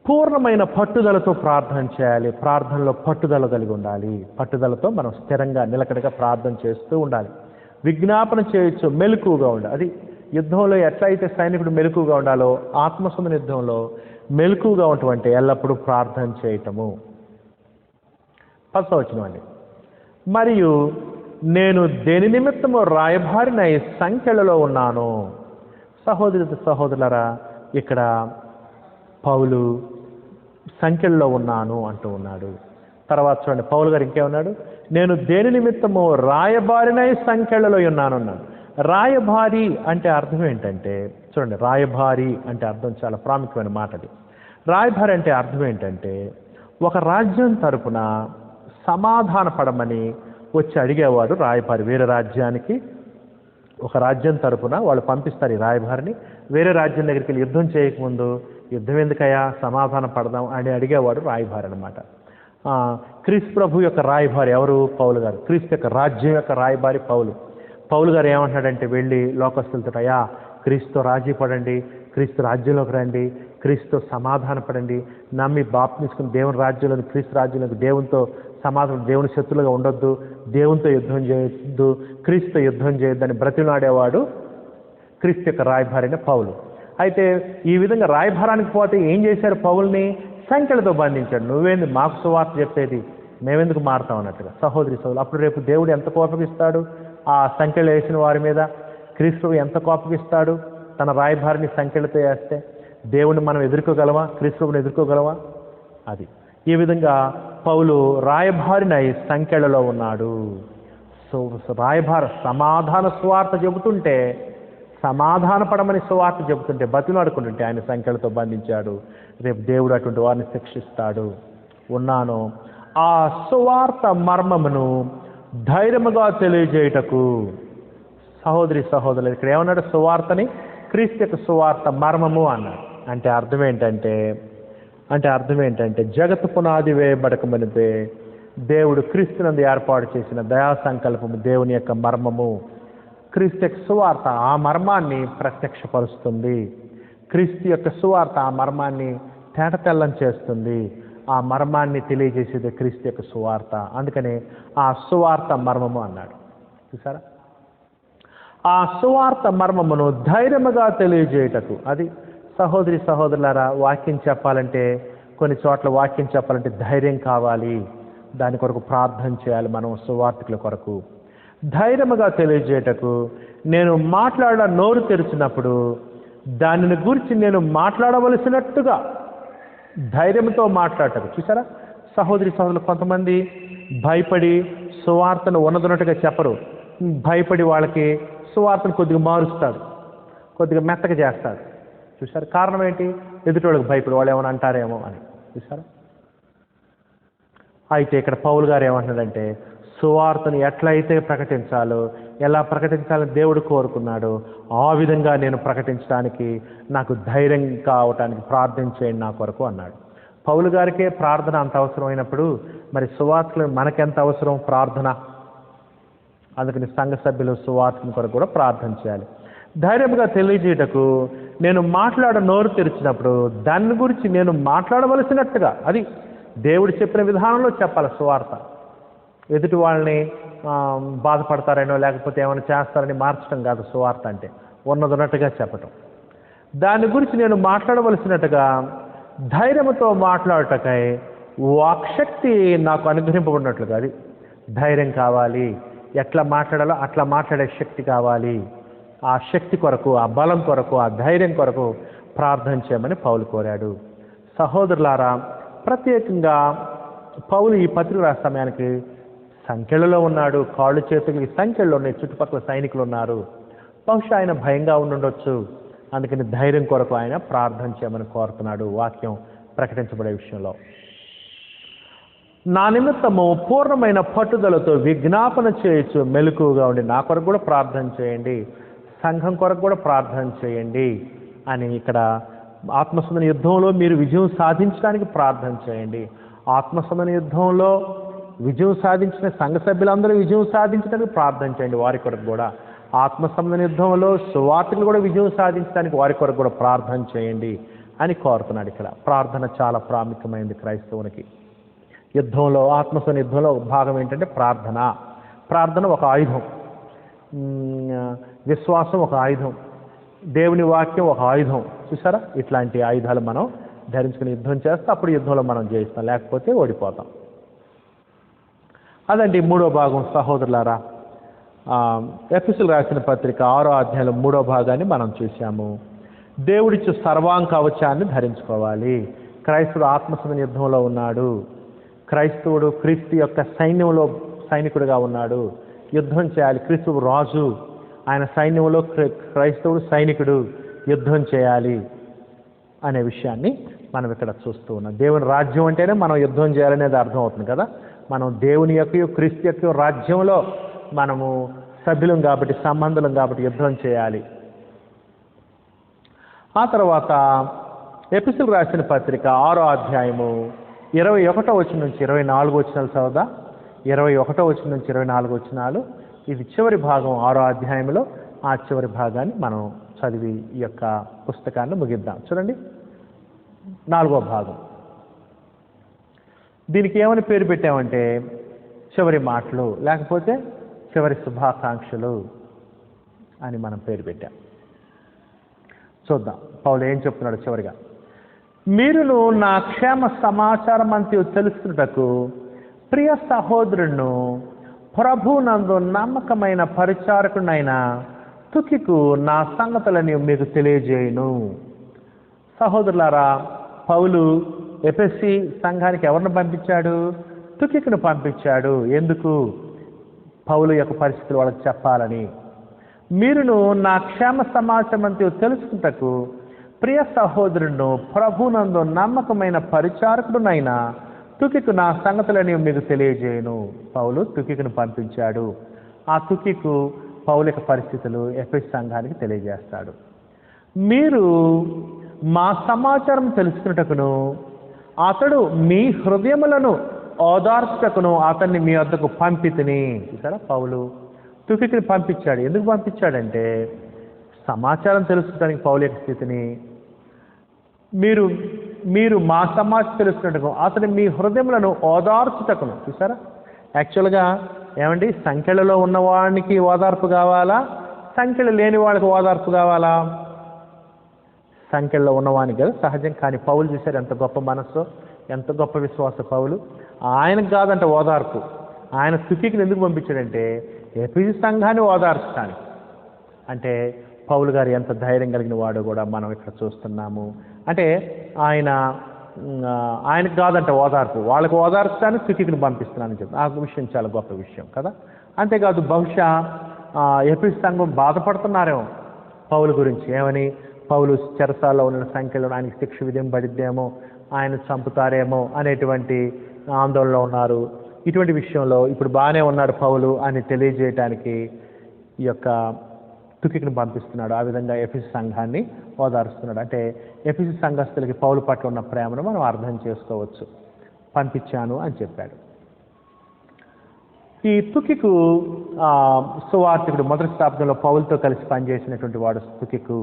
[SPEAKER 1] పూర్ణమైన పట్టుదలతో ప్రార్థన చేయాలి. ప్రార్థనలో పట్టుదల కలిగి ఉండాలి. పట్టుదలతో మనం స్థిరంగా నిలకడగా ప్రార్థన చేస్తూ ఉండాలి. విజ్ఞాపన చేయొచ్చు, మెలకువగా ఉండాలి. అది యుద్ధంలో ఎట్లయితే సైనికుడు మెలకువగా ఉండాలో ఆత్మసంబంధ యుద్ధంలో మెలకువగా ఉండటం ఎల్లప్పుడూ ప్రార్థన చేయటము. 10వ వచనం అండి. మరియు నేను దేని నిమిత్తము రాయబారినై సంఖ్యలలో ఉన్నాను. సహోదరులారా, ఇక్కడ పౌలు సంఖ్యల్లో ఉన్నాను అంటూ ఉన్నాడు. తర్వాత చూడండి, పౌలు గారు ఇంకేమన్నాడు? నేను దేని నిమిత్తము రాయబారినై సంఖ్యలలో ఉన్నాను అన్నాడు. రాయబారి అంటే అర్థం ఏంటంటే, చూడండి, రాయబారి అంటే అర్థం చాలా ప్రాముఖ్యమైన మాట. అది రాయబారి అంటే అర్థం ఏంటంటే, ఒక రాజ్యం తరపున సమాధాన పడమని వచ్చి అడిగేవాడు రాయబారి. వేరే రాజ్యానికి ఒక రాజ్యం తరపున వాళ్ళు పంపిస్తారు ఈ రాయబారిని. వేరే రాజ్యం దగ్గరికి వెళ్ళి యుద్ధం చేయకముందు యుద్ధం ఎందుకయ్యా, సమాధాన పడదాం అని అడిగేవాడు రాయబారి అనమాట. క్రీస్తు ప్రభు యొక్క రాయబారి ఎవరు? పౌలు గారు. క్రీస్తు యొక్క రాజ్యం యొక్క రాయబారి పౌలు. పౌలు గారు ఏమంటాడంటే, వెళ్ళి లోకస్తులతో, అయ్యా క్రీస్తు రాజీ పడండి, క్రీస్తు రాజ్యంలోకి రండి, క్రీస్తు సమాధాన పడండి, నమ్మి బాప్తిస్మం దేవుని రాజ్యంలోని, క్రీస్తు రాజ్యంలోకి, దేవునితో సమాధానం, దేవుని శత్రులుగా ఉండొద్దు, దేవునితో యుద్ధం చేయొద్దు, క్రీస్తు యుద్ధం చేయొద్దని బ్రతిలాడేవాడు క్రీస్తు యొక్క రాయబారిన పౌలు. అయితే ఈ విధంగా రాయబారానికి పోతే ఏం చేశారు? పౌల్ని సంఖ్యలతో బంధించాడు. నువ్వేంది మాకు సువార్త చెప్పేది, మేమెందుకు మారుతాం అన్నట్టుగా. సహోదరి సోదరులు, అప్పుడు రేపు దేవుడు ఎంత కోపగిస్తాడు ఆ సంఖ్యలు వేసిన వారి మీద? క్రీస్తు ఎంత కోపగిస్తాడు తన రాయబారిని సంఖ్యలతో వేస్తే? దేవుడిని మనం ఎదుర్కోగలవా? క్రీస్తుని ఎదుర్కోగలవా? అది ఈ విధంగా పౌలు రాయబారినై సంఖ్యలలో ఉన్నాడు. రాయబార సమాధాన సువార్త చెబుతుంటే, సమాధాన పడమని సువార్త చెబుతుంటే, బతిలాడుకుంటుంటే ఆయన సంఖ్యలతో బంధించాడు. రేపు దేవుడు అటువంటి వారిని శిక్షిస్తాడు. ఉన్నాను ఆ సువార్త మర్మమును ధైర్యముగా తెలియజేయుటకు. సహోదరి సహోదరులు, ఇక్కడ ఏమన్నాడు? సువార్తని క్రీస్తు యొక్క సువార్త మర్మము అన్నాడు. అంటే అర్థం ఏంటంటే జగత్తు పునాది వేయబడక మునిపే దేవుడు క్రీస్తునందు ఏర్పాటు చేసిన దయా సంకల్పము దేవుని యొక్క మర్మము. క్రీస్తు యొక్క సువార్త ఆ మర్మాన్ని ప్రత్యక్షపరుస్తుంది. క్రీస్తు యొక్క సువార్త ఆ మర్మాన్ని తేటతెల్లం చేస్తుంది. ఆ మర్మాన్ని తెలియజేసేది క్రీస్తు యొక్క సువార్త. అందుకనే ఆ సువార్త మర్మము అన్నాడు. చూసారా? ఆ సువార్త మర్మమును ధైర్యముగా తెలియజేయటకు. అది సహోదరి సహోదరులారా, వాక్యం చెప్పాలంటే, కొన్ని చోట్ల వాక్యం చెప్పాలంటే ధైర్యం కావాలి. దాని కొరకు ప్రార్థన చేయాలి మనం సువార్తికుల కొరకు. ధైర్యముగా తెలియజేయటకు నేను నోరు తెరిచినప్పుడు దానిని గురించి నేను మాట్లాడవలసినట్టుగా ధైర్యంతో మాట్లాడటం. చూసారా? సహోదరి సహోదరులు, కొంతమంది భయపడి సువార్తను ఉన్నదన్నట్టుగా చెప్పరు. భయపడి వాళ్ళకి సువార్తను కొద్దిగా మారుస్తాడు, కొద్దిగా మెత్తగా చేస్తాడు. చూసారు? కారణం ఏంటి? ఎదుటోళ్ళకి భయపడి వాళ్ళు ఏమైనా అంటారేమో అని. చూసారా? అయితే ఇక్కడ పౌలు గారు ఏమంటున్నాడంటే, సువార్తను ఎట్లయితే ప్రకటించాలో, ఎలా ప్రకటించాలని దేవుడు కోరుకున్నాడో ఆ విధంగా నేను ప్రకటించడానికి నాకు ధైర్యం కావటానికి ప్రార్థన చేయండి నా కొరకు అన్నాడు. పౌలు గారికే ప్రార్థన అంత అవసరమైనప్పుడు మరి సువార్తలు మనకెంత అవసరం ప్రార్థన? అందుకని సంఘ సభ్యులు సువార్తల కొరకు కూడా ప్రార్థన చేయాలి. ధైర్యంగా తెలియజేయటకు నేను నోరు తెరిచినప్పుడు దాని గురించి నేను మాట్లాడవలసినట్టుగా, అది దేవుడు చెప్పిన విధానంలో చెప్పాలి సువార్త. ఎదుటి వాళ్ళని బాధపడతారనో లేకపోతే ఏమైనా చేస్తారని మార్చడం కాదు సువార్త అంటే. ఉన్నదన్నట్టుగా చెప్పటం. దాని గురించి నేను మాట్లాడవలసినట్టుగా ధైర్యంతో మాట్లాడటకై వాక్శక్తి నాకు అనుగ్రహింపబడినట్లుగా. అది ధైర్యం కావాలి. ఎట్లా మాట్లాడాలో అట్లా మాట్లాడే శక్తి కావాలి. ఆ శక్తి కొరకు, ఆ బలం కొరకు, ఆ ధైర్యం కొరకు ప్రార్థన చేయమని పౌలు కోరాడు. సహోదరులారా, ప్రత్యేకంగా పౌలు ఈ పత్రిక రాసే సమయానికి సంఖ్యలలో ఉన్నాడు. కాళ్ళు చేతులకి సంఖ్యలో ఉన్నాయి. చుట్టుపక్కల సైనికులు ఉన్నారు. బహుశా ఆయన భయంగా ఉండుండొచ్చు. అందుకని ధైర్యం కొరకు ఆయన ప్రార్థన చేయమని కోరుతున్నాడు వాక్యం ప్రకటించబడే విషయంలో. నా నిమిత్తము పూర్ణమైన పట్టుదలతో విజ్ఞాపన చేయొచ్చు మెలకువగా ఉండి నా కొరకు కూడా ప్రార్థన చేయండి, సంఘం కొరకు కూడా ప్రార్థన చేయండి అని ఇక్కడ ఆత్మసంధాన యుద్ధంలో మీరు విజయం సాధించడానికి ప్రార్థన చేయండి. ఆత్మసంధాన యుద్ధంలో విజయం సాధించిన సంఘ సభ్యులందరూ విజయం సాధించడానికి ప్రార్థన చేయండి వారి కొరకు కూడా. ఆత్మసంధాన యుద్ధంలో సువార్తలు కూడా విజయం సాధించడానికి వారి కొరకు కూడా ప్రార్థన చేయండి అని కోరుతున్నాడు. ఇక్కడ ప్రార్థన చాలా ప్రాముఖ్యమైనది క్రైస్తవునికి. యుద్ధంలో ఆత్మసంధాన యుద్ధంలో ఒక భాగం ఏంటంటే ప్రార్థన. ప్రార్థన ఒక ఆయుధం, విశ్వాసం ఒక ఆయుధం, దేవుని వాక్యం ఒక ఆయుధం. చూసారా, ఇట్లాంటి ఆయుధాలు మనం ధరించుకుని యుద్ధం చేస్తే అప్పుడు యుద్ధంలో మనం జయిస్తాం, లేకపోతే ఓడిపోతాం. అదండి మూడో భాగం. సహోదరులారా, ఎఫెసీయులకు రాసిన పత్రిక 6వ అధ్యాయంలో 3వ భాగాన్ని మనం చూసాము. దేవుడిచ్చు సర్వాంకవచాన్ని ధరించుకోవాలి. క్రైస్తవుడు ఆత్మసంధాన యుద్ధంలో ఉన్నాడు. క్రైస్తవుడు క్రీస్తు యొక్క సైన్యంలో సైనికుడిగా ఉన్నాడు. యుద్ధం చేయాలి. క్రీస్తు రాజు, ఆయన సైన్యంలో క్రైస్తవుడు సైనికుడు, యుద్ధం చేయాలి అనే విషయాన్ని మనం ఇక్కడ చూస్తూ ఉన్నాం. దేవుని రాజ్యం అంటేనే మనం యుద్ధం చేయాలనేది అర్థం అవుతుంది కదా. మనం దేవుని యొక్క క్రీస్తు యొక్క రాజ్యంలో మనము సభ్యులం కాబట్టి, సంబంధులం కాబట్టి యుద్ధం చేయాలి. ఆ తర్వాత ఎఫెసీయులకు రాసిన పత్రిక 6వ అధ్యాయము 21వ వచనం నుంచి 24వ వచనాలు చదువుదా. 21వ వచనం నుంచి 24వ వచనాలు ఇది చివరి భాగం 6వ అధ్యాయంలో. ఆ చివరి భాగాన్ని మనం చదివి ఈ యొక్క పుస్తకాన్ని ముగిద్దాం. చూడండి, 4వ భాగం. దీనికి ఏమని పేరు పెట్టామంటే చివరి మాటలు, లేకపోతే చివరి శుభాకాంక్షలు అని మనం పేరు పెట్టాం. చూద్దాం పౌలు ఏం చెప్తున్నాడు చివరిగా. మీరును నా క్షేమ సమాచారం అంతా తెలుసుకున్నటకు ప్రియ సహోదరుడును ప్రభునందు నమ్మకమైన పరిచారకునైన తుకికు నా సంగతులని మీకు తెలియజేయును. సహోదరులారా, పౌలు ఎఫెసీ సంఘానికి ఎవరిని పంపించాడు? తుకికును పంపించాడు. ఎందుకు? పౌలు యొక్క పరిస్థితులు వాళ్ళకి చెప్పాలని. మీరును నా క్షేమ సమాచారం అంతా తెలుసుకుంటకు ప్రియ సహోదరుడును ప్రభునందు నమ్మకమైన పరిచారకుడునైనా తుకికు నా సంగతులని మీకు తెలియజేయను. పౌలు తుకికును పంపించాడు. ఆ తుకికు పౌలు యొక్క పరిస్థితులు ఎఫెసీ సంఘానికి తెలియజేస్తాడు. మీరు మా సమాచారం తెలుసుకున్నటకును అతడు మీ హృదయములను ఓదార్చుటకును అతన్ని మీ వద్దకు పంపితిని. చూసారా, పౌలు తుకికుని పంపించాడు. ఎందుకు పంపించాడంటే సమాచారం తెలుసుకోవడానికి పౌలు యొక్క స్థితిని. మీరు మా సమాచారం తెలుసుకున్నట్టుకు అతను మీ హృదయములను ఓదార్చుటకును. చూసారా, యాక్చువల్గా ఏమండి, సంఖ్యలలో ఉన్నవాడికి ఓదార్పు కావాలా, సంఖ్యలు లేని వాళ్ళకి ఓదార్పు కావాలా? సంఖ్యలో ఉన్నవానికి కదా సహజం. కానీ పౌలు చూశారు ఎంత గొప్ప మనస్సు, ఎంత గొప్ప విశ్వాస పౌలు. ఆయనకు కాదంట ఓదార్పు. ఆయన తుకికుని ఎందుకు పంపించాడంటే ఎఫెసీ సంఘాన్ని ఓదార్చడానికి. అంటే పౌలు గారు ఎంత ధైర్యం కలిగిన వాడు కూడా మనం ఇక్కడ చూస్తున్నాము. అంటే ఆయనకు కాదంట ఓదార్పు, వాళ్ళకు ఓదార్చడానికి తుకికుని పంపిస్తున్నానని చెప్పి ఆ విషయం చాలా గొప్ప విషయం కదా. అంతేకాదు, బహుశా ఎఫెసీ సంఘం బాధపడుతున్నారేమో పౌలు గురించి. ఏమని? పౌలు చెరసాల్లో ఉన్న సంఖ్యలో ఆయనకి శిక్ష విధింపబడిద్దేమో, ఆయన చంపుతారేమో అనేటువంటి ఆందోళనలో ఉన్నారు. ఇటువంటి విషయంలో ఇప్పుడు బాగానే ఉన్నాడు పౌలు అని తెలియజేయటానికి ఈ యొక్క తుకికుని పంపిస్తున్నాడు. ఆ విధంగా ఎఫెసీ సంఘాన్ని ఓదారుస్తున్నాడు. అంటే ఎఫెసీ సంఘస్థులకి పౌలు పట్ల ఉన్న ప్రేమను మనం అర్థం చేసుకోవచ్చు. పంపించాను అని చెప్పాడు. ఈ తుకికు సువార్తికుడు మొదటి స్థాపనలో పౌలుతో కలిసి పనిచేసినటువంటి వాడు తుకికు.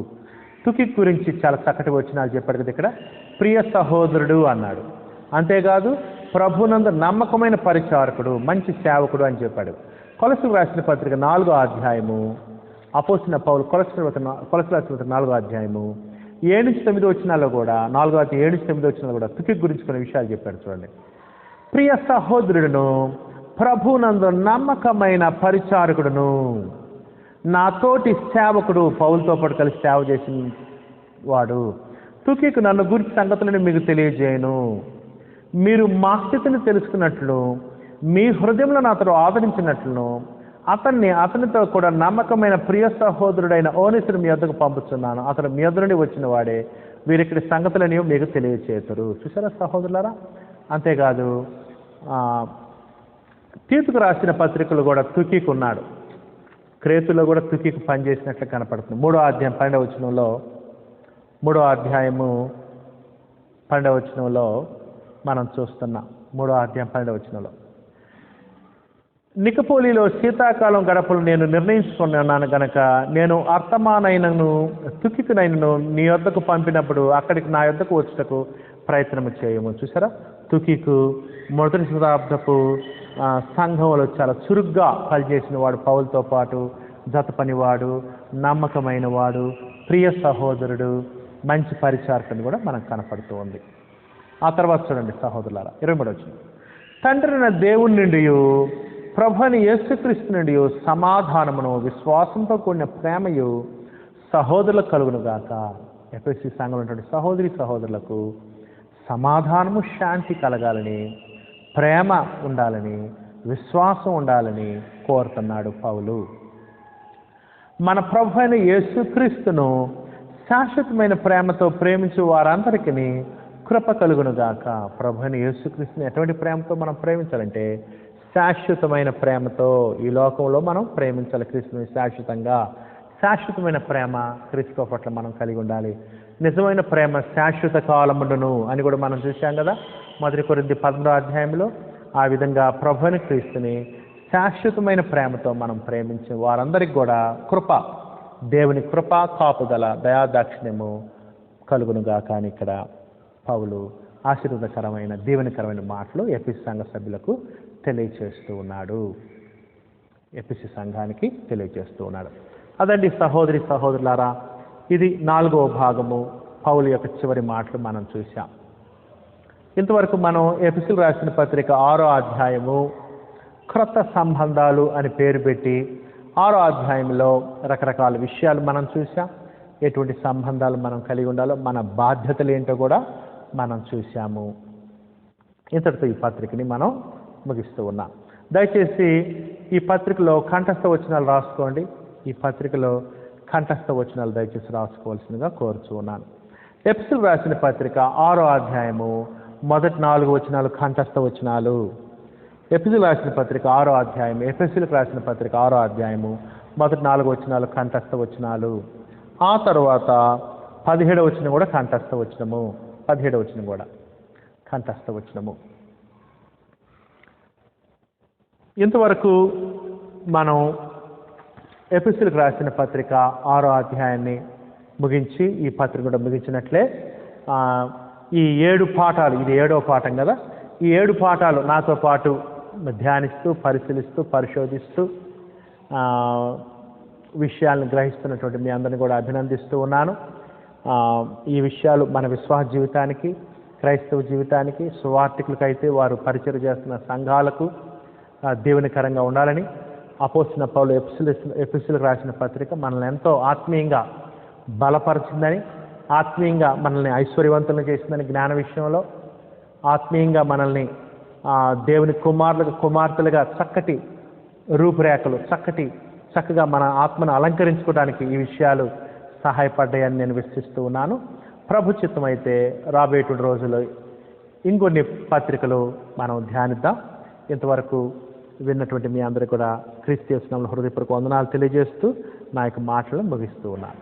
[SPEAKER 1] తుకికు గురించి చాలా చక్కటి వచనాలు చెప్పాడు కదా ఇక్కడ. ప్రియ సహోదరుడు అన్నాడు. అంతేకాదు, ప్రభునందు నమ్మకమైన పరిచారకుడు, మంచి సేవకుడు అని చెప్పాడు. కొలస్సీలకు రాసిన పత్రిక 4వ అధ్యాయము, అపోస్తలుడైన పౌలు కొలస్సీలకు రాసిన పత్రిక 4వ అధ్యాయము 7-9 వచనాల్లో కూడా, 4వ అధ్యాయం 7-9 వచనాల్లో కూడా తుకికు గురించి కొన్ని విషయాలు చెప్పాడు. చూడండి, ప్రియ సహోదరుడును ప్రభునందు నమ్మకమైన పరిచారకుడును నా తోటి సేవకుడు, పౌలుతో పాటు కలిసి సేవ చేసిన వాడు తుకికు నన్ను గురించి సంగతులను మీకు తెలియజేయను. మీరు మా స్థితిని తెలుసుకున్నట్లు మీ హృదయంలో అతడు ఆదరించినట్లును అతనితో కూడా నమ్మకమైన ప్రియ సహోదరుడైన ఓనేసిని మీ వద్దకు పంపుతున్నాను. అతడు మీ వద్ద నుండి వచ్చిన వాడే. వీరిక్కడి సంగతులని మీకు తెలియచేతురు. చూసారా సహోదరులారా? అంతేకాదు, తీతుకు రాసిన పత్రికలు కూడా తుకీకు ఉన్నాడు. క్రేతులో కూడా తుకీకు పనిచేసినట్లు కనపడుతుంది. 3వ అధ్యాయం 12వ వచనంలో 3వ అధ్యాయము 12వ వచనంలో మనం చూస్తున్నాం. 3వ అధ్యాయం 12వ వచనంలో నికపోలిలో శీతాకాలం గడపలు నేను నిర్ణయించుకున్నాను గనక నేను అర్థమానైనను తుకికునైనను నీ యొద్దకు పంపినప్పుడు అక్కడికి నా యొద్దకు వచ్చుటకు ప్రయత్నము చేయము. చూసారా, తుకికు మొదటి శతాబ్దపు సంఘంలో చాలా చురుగ్గా పనిచేసిన వాడు, పౌలుతో పాటు జత పనివాడు, నమ్మకమైన వాడు, ప్రియ సహోదరుడు, మంచి పరిచారకుని కూడా మనకు కనపడుతూ ఉంది. ఆ తర్వాత చూడండి సహోదరులారా, 23వ వచనం. తండ్రిన దేవుని నుండి ప్రభుని యేసుక్రీస్తు నుండి సమాధానమును విశ్వాసంతో కూడిన ప్రేమయు సహోదరులకు కలుగును గాక. ఎఫెసీ సంఘంలో ఉన్నటువంటి సహోదరి సహోదరులకు సమాధానము, శాంతి కలగాలని, ప్రేమ ఉండాలని, విశ్వాసం ఉండాలని కోరుతున్నాడు పౌలు. మన ప్రభు అయిన యేసుక్రీస్తును శాశ్వతమైన ప్రేమతో ప్రేమించు వారందరికీ కృప కలుగును గాక. ప్రభు అయిన యేసుక్రీస్తుని ఎటువంటి ప్రేమతో మనం ప్రేమించాలంటే శాశ్వతమైన ప్రేమతో. ఈ లోకంలో మనం ప్రేమించాలి క్రీస్తుని శాశ్వతంగా. శాశ్వతమైన ప్రేమ క్రీస్తు పట్ల మనం కలిగి ఉండాలి. నిజమైన ప్రేమ శాశ్వత కాలముండును అని కూడా మనం చూసాం కదా 1 కొరింథీ 11వ అధ్యాయంలో. ఆ విధంగా ప్రభుని క్రీస్తుని శాశ్వతమైన ప్రేమతో మనం ప్రేమించే వారందరికీ కూడా కృప, దేవుని కృప, కాపుదల, దయాదాక్షిణ్యము కలుగునుగా. కానీ ఇక్కడ పౌలు ఆశీర్వాదకరమైన దీవెనకరమైన మాటలు ఎఫెసీ సంఘ సభ్యులకు తెలియచేస్తూ ఉన్నాడు. ఎఫెసీ సంఘానికి తెలియచేస్తూ ఉన్నాడు. అదండి సహోదరి సహోదరులారా, ఇది 4వ భాగము పౌలు యొక్క చివరి మాటలు మనం చూసాం. ఇంతవరకు మనం ఎఫెసీయులకు రాసిన పత్రిక 6వ అధ్యాయము క్రొత్త సంబంధాలు అని పేరు పెట్టి 6వ అధ్యాయంలో రకరకాల విషయాలు మనం చూసాం. ఎటువంటి సంబంధాలు మనం కలిగి ఉండాలో, మన బాధ్యతలు ఏంటో కూడా మనం చూసాము. ఇంతటితో ఈ పత్రికని మనం ముగిస్తూ ఉన్నాం. దయచేసి ఈ పత్రికలో కంఠస్థ వచనాలు రాసుకోండి. ఈ పత్రికలో కంఠస్థ వచనాలు దయచేసి రాసుకోవాల్సిందిగా కోరుచూ ఉన్నాను. ఎఫెసీయులకు రాసిన పత్రిక 6వ అధ్యాయము మొదటి 4 వచనాలు కంఠస్థ వచనాలు. ఎఫెసీయులకు రాసిన పత్రిక 6వ అధ్యాయం, ఎఫెసీయులకు రాసిన పత్రిక 6వ అధ్యాయము మొదటి 4 వచనాలు కంఠస్థ వచనాలు. ఆ తర్వాత 17వ వచనం కూడా కంఠస్థ వచనము, 17వ వచనం కూడా కంఠస్థ వచనము. ఇంతవరకు మనం ఎఫెసీయులకు రాసిన పత్రిక 6వ అధ్యాయాన్ని ముగించి ఈ పత్రిక కూడా ముగించినట్లే ఈ 7 పాఠాలు, ఇది 7వ పాఠం కదా, ఈ 7 పాఠాలు నాతో పాటు ధ్యానిస్తూ, పరిశీలిస్తూ, పరిశోధిస్తూ విషయాలను గ్రహిస్తున్నటువంటి మీ అందరిని కూడా అభినందిస్తూ ఉన్నాను. ఈ విషయాలు మన విశ్వాస జీవితానికి, క్రైస్తవ జీవితానికి, సువార్థికులకైతే వారు పరిచయం చేస్తున్న సంఘాలకు దీవెనకరంగా ఉండాలని అపోస్తలుడైన పౌలు ఎఫెసీయులకు రాసిన పత్రిక మనల్ని ఎంతో ఆత్మీయంగా బలపరిచిందని, ఆత్మీయంగా మనల్ని ఐశ్వర్యవంతులను చేసిందని, జ్ఞాన విషయంలో ఆత్మీయంగా మనల్ని దేవుని కుమార్తెలుగా చక్కటి రూపురేఖలు, చక్కగా మన ఆత్మను అలంకరించుకోవడానికి ఈ విషయాలు సహాయపడ్డాయని నేను విశ్వసిస్తూ ఉన్నాను. ప్రభు చిత్తం అయితే రాబోయేటువంటి రోజుల్లో ఇంకొన్ని పత్రికలు మనం ధ్యానిద్దాం. ఇంతవరకు విన్నటువంటి మీ అందరికీ కూడా క్రీస్తు యేసు నామములో హృదయపూర్వక వందనాలు తెలియజేస్తూ నా యొక్క మాటలను ముగిస్తూ ఉన్నాను.